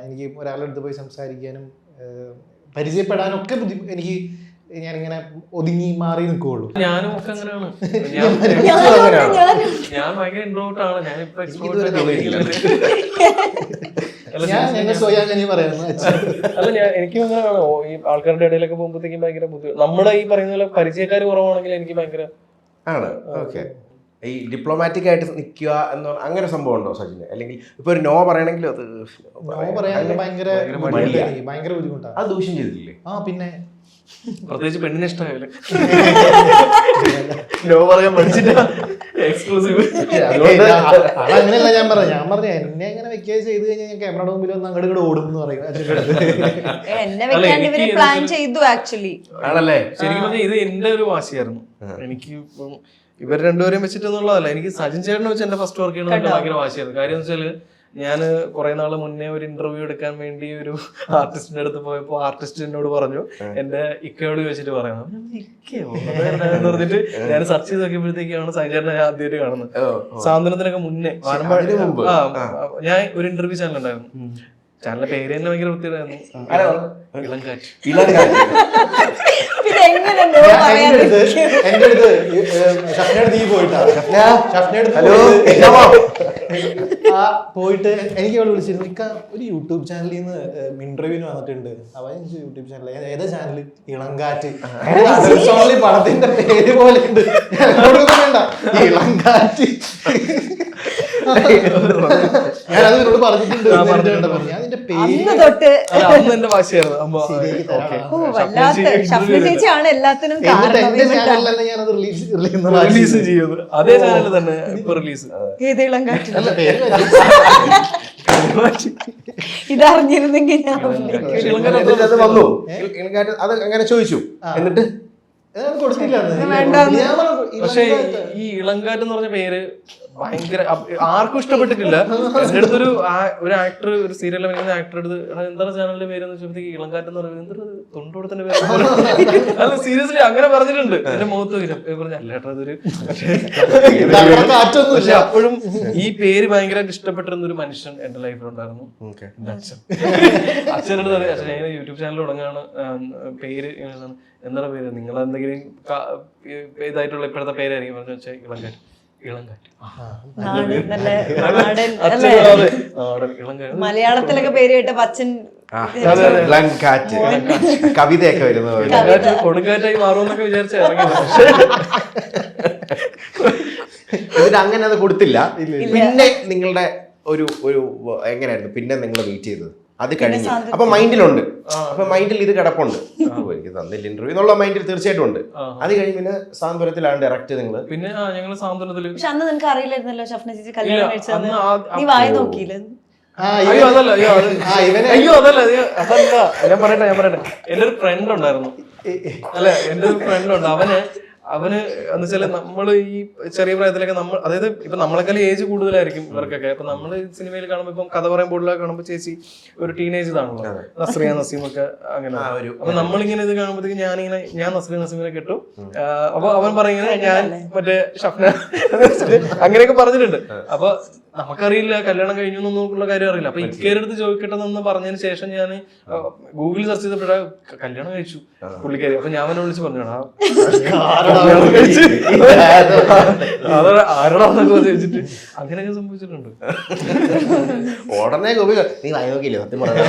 എനിക്ക് ഒരാളുടെ അടുത്ത് പോയി സംസാരിക്കാനും പരിചയപ്പെടാനും ഒക്കെ എനിക്ക് ഞാനിങ്ങനെ ഒതുങ്ങി മാറി നിൽക്കുള്ളൂ. ഞാനും ഒക്കെ അങ്ങനെയാണ്. ഞാൻ ഭയങ്കര ഇൻട്രോവേർട്ട് ആണ്. അല്ല, എനിക്കും അങ്ങനെ കാണോ ഈ ആൾക്കാരുടെ ഇടയിലൊക്കെ പോകുമ്പോഴത്തേക്കും ഭയങ്കര ബുദ്ധിമുട്ട്. നമ്മുടെ ഈ പറയുന്ന പോലെ പരിചയക്കാർ കുറവാണെങ്കിൽ എനിക്ക് ഭയങ്കര ആണ്. ഓക്കെ, ഈ ഡിപ്ലോമാറ്റിക് ആയിട്ട് നിൽക്കുക എന്ന് അങ്ങനെ സംഭവം ഉണ്ടോ സച്ചിന്? അല്ലെങ്കിൽ ഇപ്പൊ ഒരു നോ പറയണമെങ്കിൽ അത് ഭയങ്കര ബുദ്ധിമുട്ടാണ്. അത് ദൂഷ്യം ചെയ്തില്ലേ? പിന്നെ പ്രത്യേകിച്ച് പെണ്ണിനെ ഇഷ്ടമായാലും നോ പറയാൻ പഠിച്ചിട്ട് എക്സ്ക്ലൂസീവ്. അങ്ങനെയല്ല ഞാൻ പറഞ്ഞു എന്നെ അങ്ങനെ വെക്കുക ചെയ്ത് കഴിഞ്ഞാൽ ഞാൻ ക്യാമറയുടെ മുമ്പിൽ വന്ന് അങ്ങോട്ട് ഇങ്ങോട്ട് ഓടും എന്ന് പറയും. ആണല്ലേ? ശരിക്കും പറഞ്ഞാൽ ഇത് എന്റെ ഒരു വാശിയായിരുന്നു. എനിക്ക് ഇവർ രണ്ടുപേരെയും വെച്ചിട്ടെന്നുള്ളതല്ല, എനിക്ക് സജിൻ ചേട്ടനെ വെച്ച് എന്റെ ഫസ്റ്റ് വർക്ക് ചെയ്യണമെന്ന് ഭയങ്കര വാശിയായിരുന്നു. കാര്യം എന്ന് വെച്ചാല് ഞാൻ കുറെ നാള് മുന്നേ ഒരു ഇന്റർവ്യൂ എടുക്കാൻ വേണ്ടി ഒരു ആർട്ടിസ്റ്റിന്റെ അടുത്ത് പോയപ്പോ ആർട്ടിസ്റ്റ് എന്നോട് പറഞ്ഞു, എന്റെ ഇക്കയോട് ചോദിച്ചിട്ട് പറയണം. ഇക്കയോ എന്ന് പറഞ്ഞിട്ട് ഞാൻ സെർച്ച് ചെയ്ത് നോക്കിയപ്പോഴത്തേക്കാണ് സജിൻ ചേട്ടനെ ഞാൻ ആദ്യമായിട്ട് കാണുന്നത്. സാന്ത്വനത്തിനൊക്കെ മുന്നേ ഞാൻ ഒരു ഇന്റർവ്യൂ ചാനൽ ഉണ്ടായിരുന്നു. ചാനലിന്റെ പേര് തന്നെ ഭയങ്കര വൃത്തിയായിരുന്നു, ഇളങ്കാറ്റ്. എന്റെ അടുത്ത് ഷഫ്നയുടെ നീ പോയിട്ടാ പോയിട്ട് എനിക്ക് അവിടെ വിളിച്ചിരുന്നു, ഇക്ക ഒരു യൂട്യൂബ് ചാനലിൽ നിന്ന് ഇന്റർവ്യൂവിന് വന്നിട്ടുണ്ട്. അവൻ യൂട്യൂബ് ചാനൽ ഏതാ ചാനൽ? ഇളങ്കാറ്റ്. പടത്തിന്റെ പേര് പോലെ ഉണ്ട്, വേണ്ട ഇളങ്കാറ്റ്. ഞാനത് എന്നോട് പറഞ്ഞിട്ടുണ്ട്. ഞാൻ നിന്റെ പേര് എന്റെ ഭാഷയായിരുന്നു. ഞാനത് റിലീസ് ചെയ്യുന്നത് അതേ ചാനൽ തന്നെ ഇപ്പൊ റിലീസ്. ഇതറിഞ്ഞിരുന്നെങ്കിൽ അത് വന്നു, അത് അങ്ങനെ ചോദിച്ചു, എന്നിട്ട് കൊടുത്തില്ല. പക്ഷെ ഈ ഇളങ്കാറ്റ് എന്ന് പറഞ്ഞ പേര് ഭയങ്കര ആർക്കും ഇഷ്ടപ്പെട്ടിട്ടില്ല. എന്റെ അടുത്തൊരു ആക്ടർ, ഒരു സീരിയൽ അഭിനയിക്കുന്ന ആക്ടർ അടുത്ത് എന്താണ് ചാനലിന്റെ പേര് എന്ന് വെച്ചപ്പോഴത്തേക്ക് ഇളങ്കാറ്റ് എന്ന് പറയുന്നത് എന്തൊരു തൊണ്ടോടത്തിന്റെ പേര്. അല്ല, സീരിയസ്ലി അങ്ങനെ പറഞ്ഞിട്ടുണ്ട്. എന്റെ മുഖത്ത് പറഞ്ഞ അല്ലേട്ടാ അതൊരു. പക്ഷെ അപ്പോഴും ഈ പേര് ഭയങ്കരമായിട്ട് ഇഷ്ടപ്പെട്ടിരുന്ന ഒരു മനുഷ്യൻ എന്റെ ലൈഫിലുണ്ടായിരുന്നു, എന്റെ അച്ഛൻ. അച്ഛനോട് അച്ഛൻ ഞാൻ യൂട്യൂബ് ചാനൽ തുടങ്ങാണ്, പേര് എന്താണ് പേര്, നിങ്ങൾ എന്തെങ്കിലും ഇതായിട്ടുള്ള ഇപ്പോഴത്തെ പേരായിരിക്കും പറഞ്ഞു വെച്ചാൽ ഇളങ്കാറ്റ്. മലയാളത്തിലൊക്കെ പേര് കേട്ട അച്ഛൻ കവിതയൊക്കെ വരുന്നത് കൊടുങ്കാറ്റായി മാറുമെന്നൊക്കെ വിചാരിച്ച എന്നിട്ട് അങ്ങനെ അത് കൊടുത്തില്ല. പിന്നെ നിങ്ങളുടെ ഒരു എങ്ങനെയായിരുന്നു പിന്നെ നിങ്ങൾ മീറ്റ് ചെയ്തത്? അത് കഴിഞ്ഞ് അപ്പൊ മൈൻഡിലുണ്ട്, അപ്പൊ മൈൻഡിൽ ഇത് കിടപ്പുണ്ട്, എനിക്ക് തന്നില്ല ഇന്റർവ്യൂ എന്നുള്ള മൈൻഡിൽ തീർച്ചയായിട്ടും ഉണ്ട്. അത് കഴിഞ്ഞ് പിന്നെ സാന്ത്വനത്തിലാണ് ഡയറക്റ്റ് നിങ്ങൾ. പിന്നെ ഞങ്ങൾ സാന്ത്വനത്തില്. പക്ഷെ അന്ന് നിനക്ക് അറിയില്ലായിരുന്നല്ലോ ഷഫ്ന ചേച്ചി കല്യാണം കഴിച്ചത്, നീ വായ നോക്കിയില്ല. അയ്യോ അതല്ല ഞാൻ പറയട്ടെ. എന്റെ ഒരു ഫ്രണ്ട് ഉണ്ടായിരുന്നു, അല്ല എന്റെ ഒരു ഫ്രണ്ട് ഉണ്ട്. അവന് എന്ന് വെച്ചാല് നമ്മള് ഈ ചെറിയ പ്രായത്തിലൊക്കെ നമ്മൾ, അതായത് ഇപ്പൊ നമ്മളെക്കാൾ ഏജ് കൂടുതലായിരിക്കും ഇവർക്കൊക്കെ. അപ്പൊ നമ്മള് സിനിമയിൽ കാണുമ്പോൾ ഇപ്പം കഥ പറയാൻ ബോർഡിലൊക്കെ കാണുമ്പോൾ ചേച്ചി ഒരു ടീനേജ് ഇതാണല്ലോ, നസ്രിയ നസീമൊക്കെ അങ്ങനെ. അപ്പൊ നമ്മളിങ്ങനെ ഇത് കാണുമ്പോഴത്തേക്ക് ഞാൻ നസ്രിയ നസീമിനെ കെട്ടും, അപ്പൊ അവൻ പറയുന്നത് ഞാൻ മറ്റേ ഷഫ്ന അങ്ങനെയൊക്കെ പറഞ്ഞിട്ടുണ്ട്. അപ്പൊ നമുക്കറിയില്ല കല്യാണം കഴിഞ്ഞു എന്നുള്ള കാര്യം അറിയില്ല. അപ്പൊ ഇക്കേരുടെ അടുത്ത് ചോദിക്കട്ടെന്ന് പറഞ്ഞതിന് ശേഷം ഞാൻ ഗൂഗിളിൽ സെർച്ച് ചെയ്തപ്പോഴാ കല്യാണം കഴിച്ചു പുള്ളിക്കാരി. അപ്പൊ ഞാൻ അവനെ വിളിച്ച് പറഞ്ഞു ആരോടാന്നൊക്കെ ചോദിച്ചിട്ട് അങ്ങനെയൊക്കെ സംഭവിച്ചിട്ടുണ്ട്. ഉടനെ ഗോപി നീ വായിക്കില്ലേ സത്യം പറഞ്ഞ.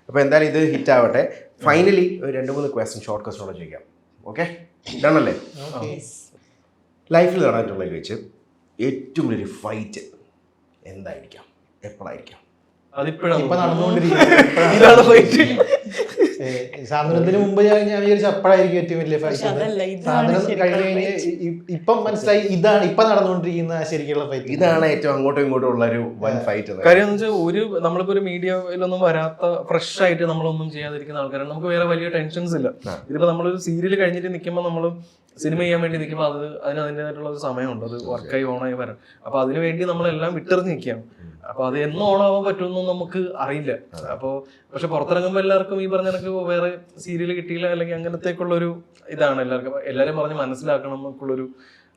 അപ്പൊ എന്തായാലും ഇത് ഹിറ്റ് ആവട്ടെ. ഫൈനലി 2-3 ക്വസ്റ്റ്യൻ, ഷോർട്ട് ക്വസ്റ്റ്യനോടെ ചോദിക്കാം. ഓക്കെ, ഇതാണല്ലേ ലൈഫിൽ നടന്നിട്ടുള്ളത് വെച്ച് ഏറ്റവും വലിയൊരു ഫൈറ്റ് എന്തായിരിക്കാം, എപ്പോഴായിരിക്കാം? ഇപ്പൊ നടന്നുകൊണ്ടിരിക്കുന്നത് സാധനത്തിന് മുമ്പ് ഞാൻ വിചാരിച്ചു അപ്പോഴായിരിക്കും ഏറ്റവും വലിയ ഫൈറ്റ്. സാധനം കഴിഞ്ഞ് കഴിഞ്ഞ് ഇപ്പം മനസ്സിലായി ഇതാണ് ഇപ്പൊ നടന്നുകൊണ്ടിരിക്കുന്ന ശരിക്കുള്ള ഫൈറ്റ്. ഇതാണ് ഏറ്റവും അങ്ങോട്ടും ഇങ്ങോട്ടും ഉള്ള ഒരു വൻ ഫൈറ്റ്. കാര്യം എന്ന് വെച്ചാൽ നമ്മളിപ്പോ ഒരു മീഡിയയിലൊന്നും വരാത്ത ഫ്രഷ് ആയിട്ട് നമ്മളൊന്നും ചെയ്യാതിരിക്കുന്ന ആൾക്കാരാണ്. നമുക്ക് വേറെ വലിയ ടെൻഷൻസ് ഇല്ല. ഇതിപ്പോ നമ്മളൊരു സീരിയൽ കഴിഞ്ഞിട്ട് നിൽക്കുമ്പോൾ നമ്മൾ സിനിമ ചെയ്യാൻ വേണ്ടി നിൽക്കുമ്പോൾ അതിന് അതിൻ്റെതായിട്ടുള്ള ഒരു സമയമുണ്ട്, അത് വർക്കായി ഓണായി വരാൻ. അപ്പൊ അതിനു വേണ്ടി നമ്മളെല്ലാം വിട്ടെറിഞ്ഞ് നിൽക്കുകയാണ്. അപ്പൊ അത് എന്ന് ഓണാവാൻ പറ്റുമെന്നും നമുക്ക് അറിയില്ല. അപ്പൊ പക്ഷെ പുറത്തിറങ്ങുമ്പോൾ എല്ലാവർക്കും ഈ പറഞ്ഞ കണക്ക് വേറെ സീരിയൽ കിട്ടിയില്ല അല്ലെങ്കിൽ അങ്ങനത്തേക്കുള്ളൊരു ഇതാണ് എല്ലാവരും പറഞ്ഞ് മനസ്സിലാക്കണം എന്നൊക്കെയുള്ളൊരു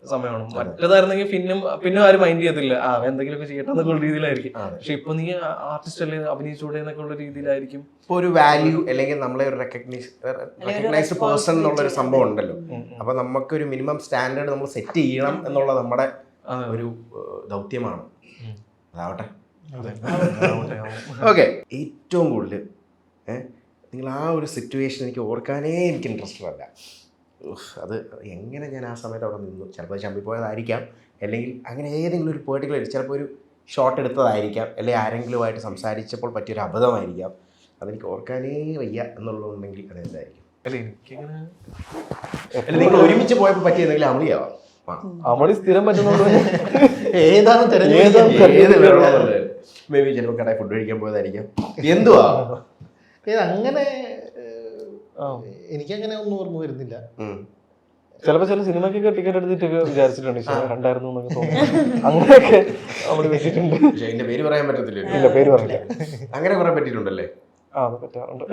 സമയമാണ്. മറ്റേതായിരുന്നെങ്കിൽ പിന്നെ ആരും മൈൻഡ് ചെയ്യത്തില്ല, എന്തെങ്കിലുമൊക്കെ ചെയ്യട്ടെ എന്നൊക്കെ രീതിയിലായിരിക്കും. പക്ഷെ ഇപ്പൊ നീ ആർട്ടിസ്റ്റ് അല്ലേ, അഭിനയിച്ചൂടെ എന്നൊക്കെ ഉള്ള രീതിയിലായിരിക്കും. ഇപ്പൊ ഒരു വാല്യൂ അല്ലെങ്കിൽ നമ്മളെ ഒരു റെക്കഗ്നൈസ്ഡ് പേഴ്സൺ എന്നുള്ളൊരു സംഭവം ഉണ്ടല്ലോ. അപ്പൊ നമുക്കൊരു മിനിമം സ്റ്റാൻഡേർഡ് നമ്മൾ സെറ്റ് ചെയ്യണം എന്നുള്ള നമ്മുടെ ഒരു ദൗത്യമാണ്. അതാവട്ടെ. ഓക്കെ, ഏറ്റവും കൂടുതൽ നിങ്ങൾ ആ ഒരു സിറ്റുവേഷൻ എനിക്ക് ഓർക്കാനേ എനിക്ക് ഇൻട്രസ്റ്റഡ് അല്ല. അത് എങ്ങനെ ഞാൻ ആ സമയത്ത് അവിടെ നിന്നു, ചിലപ്പോൾ ചമ്പിപ്പോയതായിരിക്കാം, അല്ലെങ്കിൽ അങ്ങനെ ഏതെങ്കിലും ഒരു പെർട്ടിക്കുലർ ചിലപ്പോൾ ഒരു ഷോട്ട് എടുത്തതായിരിക്കാം, അല്ലെങ്കിൽ ആരെങ്കിലുമായിട്ട് സംസാരിച്ചപ്പോൾ പറ്റിയൊരു അബദ്ധമായിരിക്കാം. അതെനിക്ക് ഓർക്കാനേ വയ്യ എന്നുള്ളതുണ്ടെങ്കിൽ അതെന്തായിരിക്കും? നിങ്ങൾ ഒരുമിച്ച് പോയപ്പോൾ പറ്റിയ എന്തെങ്കിലും അമളിയാവാം. അമളി സ്ഥിരം പറ്റുന്നുണ്ടോ? ഏതാണ് മേ ബി ചിലപ്പോൾ കടയിൽ ഫുഡ് കഴിക്കാൻ പോയതായിരിക്കാം. എന്തുവാ അങ്ങനെ എനിക്കങ്ങനെ ഒന്നും ഓർമ്മ വരുന്നില്ല. ചിലപ്പോ ചില സിനിമക്കൊക്കെ ടിക്കറ്റ് എടുത്തിട്ടൊക്കെ വിചാരിച്ചിട്ടുണ്ട് കണ്ടായിരുന്നു എന്നൊക്കെ തോന്നി. അങ്ങനെയൊക്കെ നമ്മൾ വെച്ചിട്ടുണ്ട്. പക്ഷെ അതിന്റെ പേര് പറയാൻ പറ്റത്തില്ല. ഇല്ല, പേര് പറഞ്ഞില്ല. അങ്ങനെ കുറെ പറ്റിയിട്ടുണ്ടല്ലേ? അത് പറ്റാറുണ്ട്.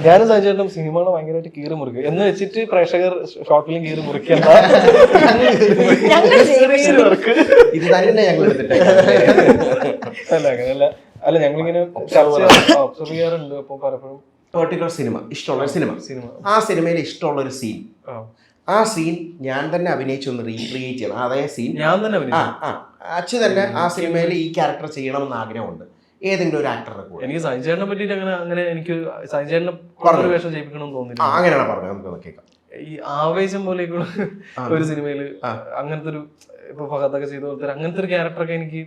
ഞാനും സഹിച്ചേട്ടനും സിനിമകളെ ഭയങ്കരമായിട്ട് കീറി മുറിക്കും എന്ന് വെച്ചിട്ട് പ്രേക്ഷകർ ഷോർട്ട് ഫിലിം കീറി മുറിക്കണ്ട. ഇത് തന്നെ ഞങ്ങൾ എടുത്തിട്ട് അല്ല അങ്ങനെയല്ല. അല്ല ഞങ്ങളിങ്ങനെ ഒബ്സർവ് ചെയ്യാറുണ്ട്. അപ്പൊ പലപ്പോഴും പെർട്ടിക്കുലർ സിനിമ ഇഷ്ടമുള്ള സിനിമ, ആ സിനിമയിൽ ഇഷ്ടമുള്ള ഒരു സീൻ, ആ സീൻ ഞാൻ തന്നെ അഭിനയിച്ചൊന്ന് റീക്രിയേറ്റ് ചെയ്യണം. അതേ സീൻ ഞാൻ തന്നെ അച്ഛൻ തന്നെ ആ സിനിമയിൽ ഈ ക്യാരക്ടർ ചെയ്യണമെന്ന് ആഗ്രഹമുണ്ട് ഏതെങ്കിലും ഒരു ആക്ടറെ കൂടെ. എനിക്ക് സഞ്ജയനെ പറ്റിയിട്ട് അങ്ങനെ എനിക്ക് സഞ്ജയനെ ഒരു വേഷം ചെയ്യിപ്പിക്കണമെന്ന് തോന്നില്ല. അങ്ങനെയാണ് പറഞ്ഞത്, നമുക്ക് കേൾക്കാം. ഈ ആവേശം പോലെയൊക്കെയുള്ള ഒരു സിനിമയിൽ അങ്ങനത്തെ ഒരു ഇപ്പൊ ഫഹദൊക്കെ ചെയ്ത പോലത്തെ അങ്ങനത്തെ ഒരു ക്യാരക്ടറൊക്കെ എനിക്ക്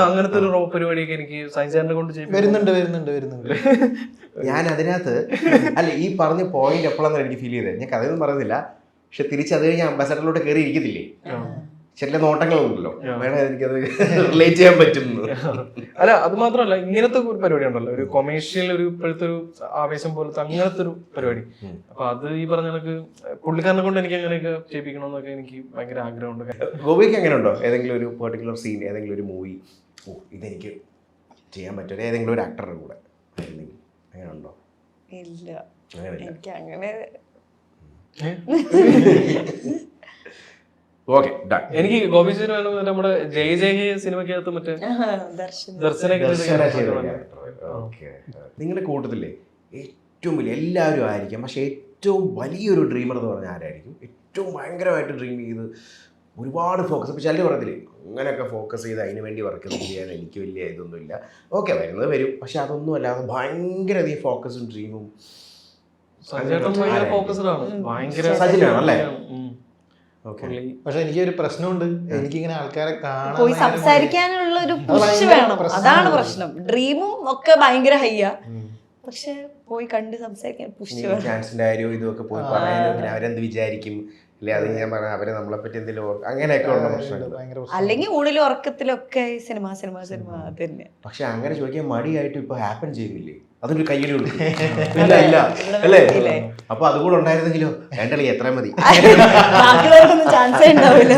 അങ്ങനത്തെ ഒരു റോ പരിപാടിയൊക്കെ എനിക്ക് സഞ്ജയനെ കൊണ്ട് വരുന്നുണ്ട്. ഞാൻ അതിനകത്ത് അല്ല ഈ പറഞ്ഞ പോയിന്റ് എപ്പോഴാണെന്ന് എനിക്ക് ഫീൽ ചെയ്തത്. ഞാൻ കഥയൊന്നും പറയുന്നില്ല, പക്ഷെ തിരിച്ചത് കഴിഞ്ഞ് അംബാസഡറിലോട്ട് കയറി ഇരിക്കത്തില്ലേ, ചില നോട്ടങ്ങളുണ്ടല്ലോ, വേണം എനിക്കത് റിലേറ്റ് ചെയ്യാൻ പറ്റും. അല്ല അത് മാത്രമല്ല, ഇങ്ങനത്തെ ഒരു പരിപാടി ഉണ്ടല്ലോ, ഒരു കൊമേഴ്ഷ്യൽ ഒരു ഇപ്പോഴത്തെ ഒരു ആവേശം പോലത്തെ അങ്ങനത്തെ ഒരു പരിപാടി. അപ്പൊ അത് ഈ പറഞ്ഞ കണക്ക് പുള്ളിക്കാരനെ കൊണ്ട് എനിക്ക് അങ്ങനെയൊക്കെ ചെയ്യിപ്പിക്കണമെന്നൊക്കെ എനിക്ക് ഭയങ്കര ആഗ്രഹമുണ്ട്. ഗോപിക്ക് എങ്ങനെ ഉണ്ടോ ഏതെങ്കിലും ഒരു പെർട്ടിക്കുലർ സീൻ, ഏതെങ്കിലും ഒരു മൂവി ഇതെനിക്ക് ചെയ്യാൻ പറ്റും ഏതെങ്കിലും ഒരു ആക്ടറുടെ കൂടെ അങ്ങനെ ഉണ്ടോ? ഇല്ല, എനിക്ക് അങ്ങനെ ഓക്കെ ഡൺ. എനിക്ക് ഗോപി ചേട്ടൻ വേണം നമ്മുടെ ജയ് ജയ് സിനിമയ്ക്കകത്ത് മറ്റേ ദർശനൊക്കെ. നിങ്ങളുടെ കൂട്ടത്തില്ലേ ഏറ്റവും വലിയ എല്ലാവരും ആയിരിക്കും, പക്ഷെ ഏറ്റവും വലിയൊരു ഡ്രീമർ എന്ന് പറഞ്ഞാൽ ആരായിരിക്കും? ഏറ്റവും ഭയങ്കരമായിട്ട് ഡ്രീം ചെയ്ത് ഒരുപാട് ഫോക്കസ്, ഇപ്പോൾ ചിലർ പറയത്തില്ലേ അങ്ങനെയൊക്കെ ഫോക്കസ് ചെയ്ത് അതിന് വേണ്ടി വർക്ക് ചെയ്യാൻ എനിക്ക് വലിയ ഇതൊന്നുമില്ല. ഓക്കെ, വരുന്നത് വരും, പക്ഷെ അതൊന്നും അല്ലാതെ ഭയങ്കര അധികം ഫോക്കസും ഡ്രീമും. സജിനാണല്ലേ? പക്ഷെ എനിക്കൊരു പ്രശ്നമുണ്ട്, എനിക്കിങ്ങനെ ആൾക്കാരെ കാണാൻ പോയി സംസാരിക്കാനുള്ള ഒരു പുഷ് വേണം, അതാണ് പ്രശ്നം. ഡ്രീമും ഒക്കെ ഭയങ്കര ഹൈയാ, പക്ഷെ പോയി കണ്ട് സംസാരിക്കാൻ പുഷ് വേണം. ചാൻസിന്റെ കാര്യവും ഇതൊക്കെ പോയി പറയാനും അവരെന്ത് വിചാരിക്കും, അല്ലെ അത് ഞാൻ പറഞ്ഞ അവരെ നമ്മളെ പറ്റി എന്തെങ്കിലും അങ്ങനെയൊക്കെ ഉള്ള പ്രശ്നങ്ങൾ. അല്ലെങ്കിൽ ഊണിലും ഉറക്കത്തിലൊക്കെ സിനിമ തന്നെ. പക്ഷെ അങ്ങനെ ചോദിക്കാൻ മടിയായിട്ട് ഇപ്പൊ ഹാപ്പൻ ചെയ്യുന്നില്ലേ? അതൊരു കയ്യിൽ കൊടുക്കും ഇല്ല ഇല്ല അല്ലേ ഇല്ലേ? അപ്പൊ അതുകൂടെ ഉണ്ടായിരുന്നെങ്കിലോ വേണ്ടല്ലേ എത്ര മതി ബാക്കിയുള്ളവർക്കൊന്നും ചാൻസേ ഉണ്ടാവില്ല.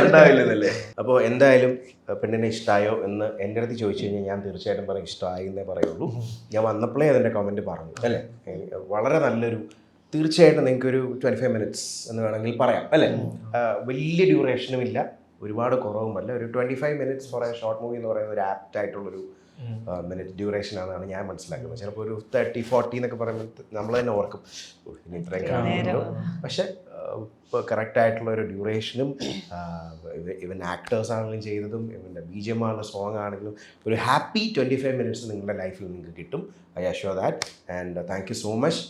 ഉണ്ടാവില്ലെന്നല്ലേ. അപ്പോൾ എന്തായാലും പെണ്ണിനെ ഇഷ്ടമായോ എന്ന് എൻ്റെ അടുത്ത് ചോദിച്ചു കഴിഞ്ഞാൽ ഞാൻ തീർച്ചയായിട്ടും പറയും ഇഷ്ടമായി എന്നേ പറയുള്ളൂ. ഞാൻ വന്നപ്പോഴേ അതിൻ്റെ കമൻറ്റ് പറഞ്ഞു അല്ലേ. വളരെ നല്ലൊരു, തീർച്ചയായിട്ടും നിങ്ങൾക്കൊരു 25 മിനിറ്റ്സ് എന്ന് വേണമെങ്കിൽ പറയാം അല്ലേ. വലിയ ഡ്യൂറേഷനും ഇല്ല, ഒരുപാട് കുറവുമല്ല. ഒരു 25 minutes four A short movie എന്ന് പറയുന്ന ഒരു ആപ്റ്റ് ആയിട്ടുള്ളൊരു മിനിറ്റ് ഡ്യൂറേഷൻ ആണെന്നാണ് ഞാൻ മനസ്സിലാക്കുന്നത്. ചിലപ്പോൾ ഒരു 30-40 എന്നൊക്കെ പറയുമ്പോൾ നമ്മൾ തന്നെ ഓർക്കും ഇനി ഇത്രയും കാണുമല്ലോ. പക്ഷെ ഇപ്പോൾ കറക്റ്റ് ആയിട്ടുള്ള ഒരു ഡ്യൂറേഷനും ഇവൻ ആക്ടേഴ്സ് ആണെങ്കിലും ചെയ്തതും ഇവൻ്റെ BGM ആണെങ്കിലും സോങ് ആണെങ്കിലും ഒരു ഹാപ്പി 25 മിനിറ്റ്സ് നിങ്ങളുടെ ലൈഫിൽ നിങ്ങൾക്ക് കിട്ടും. I assure that. And thank you so much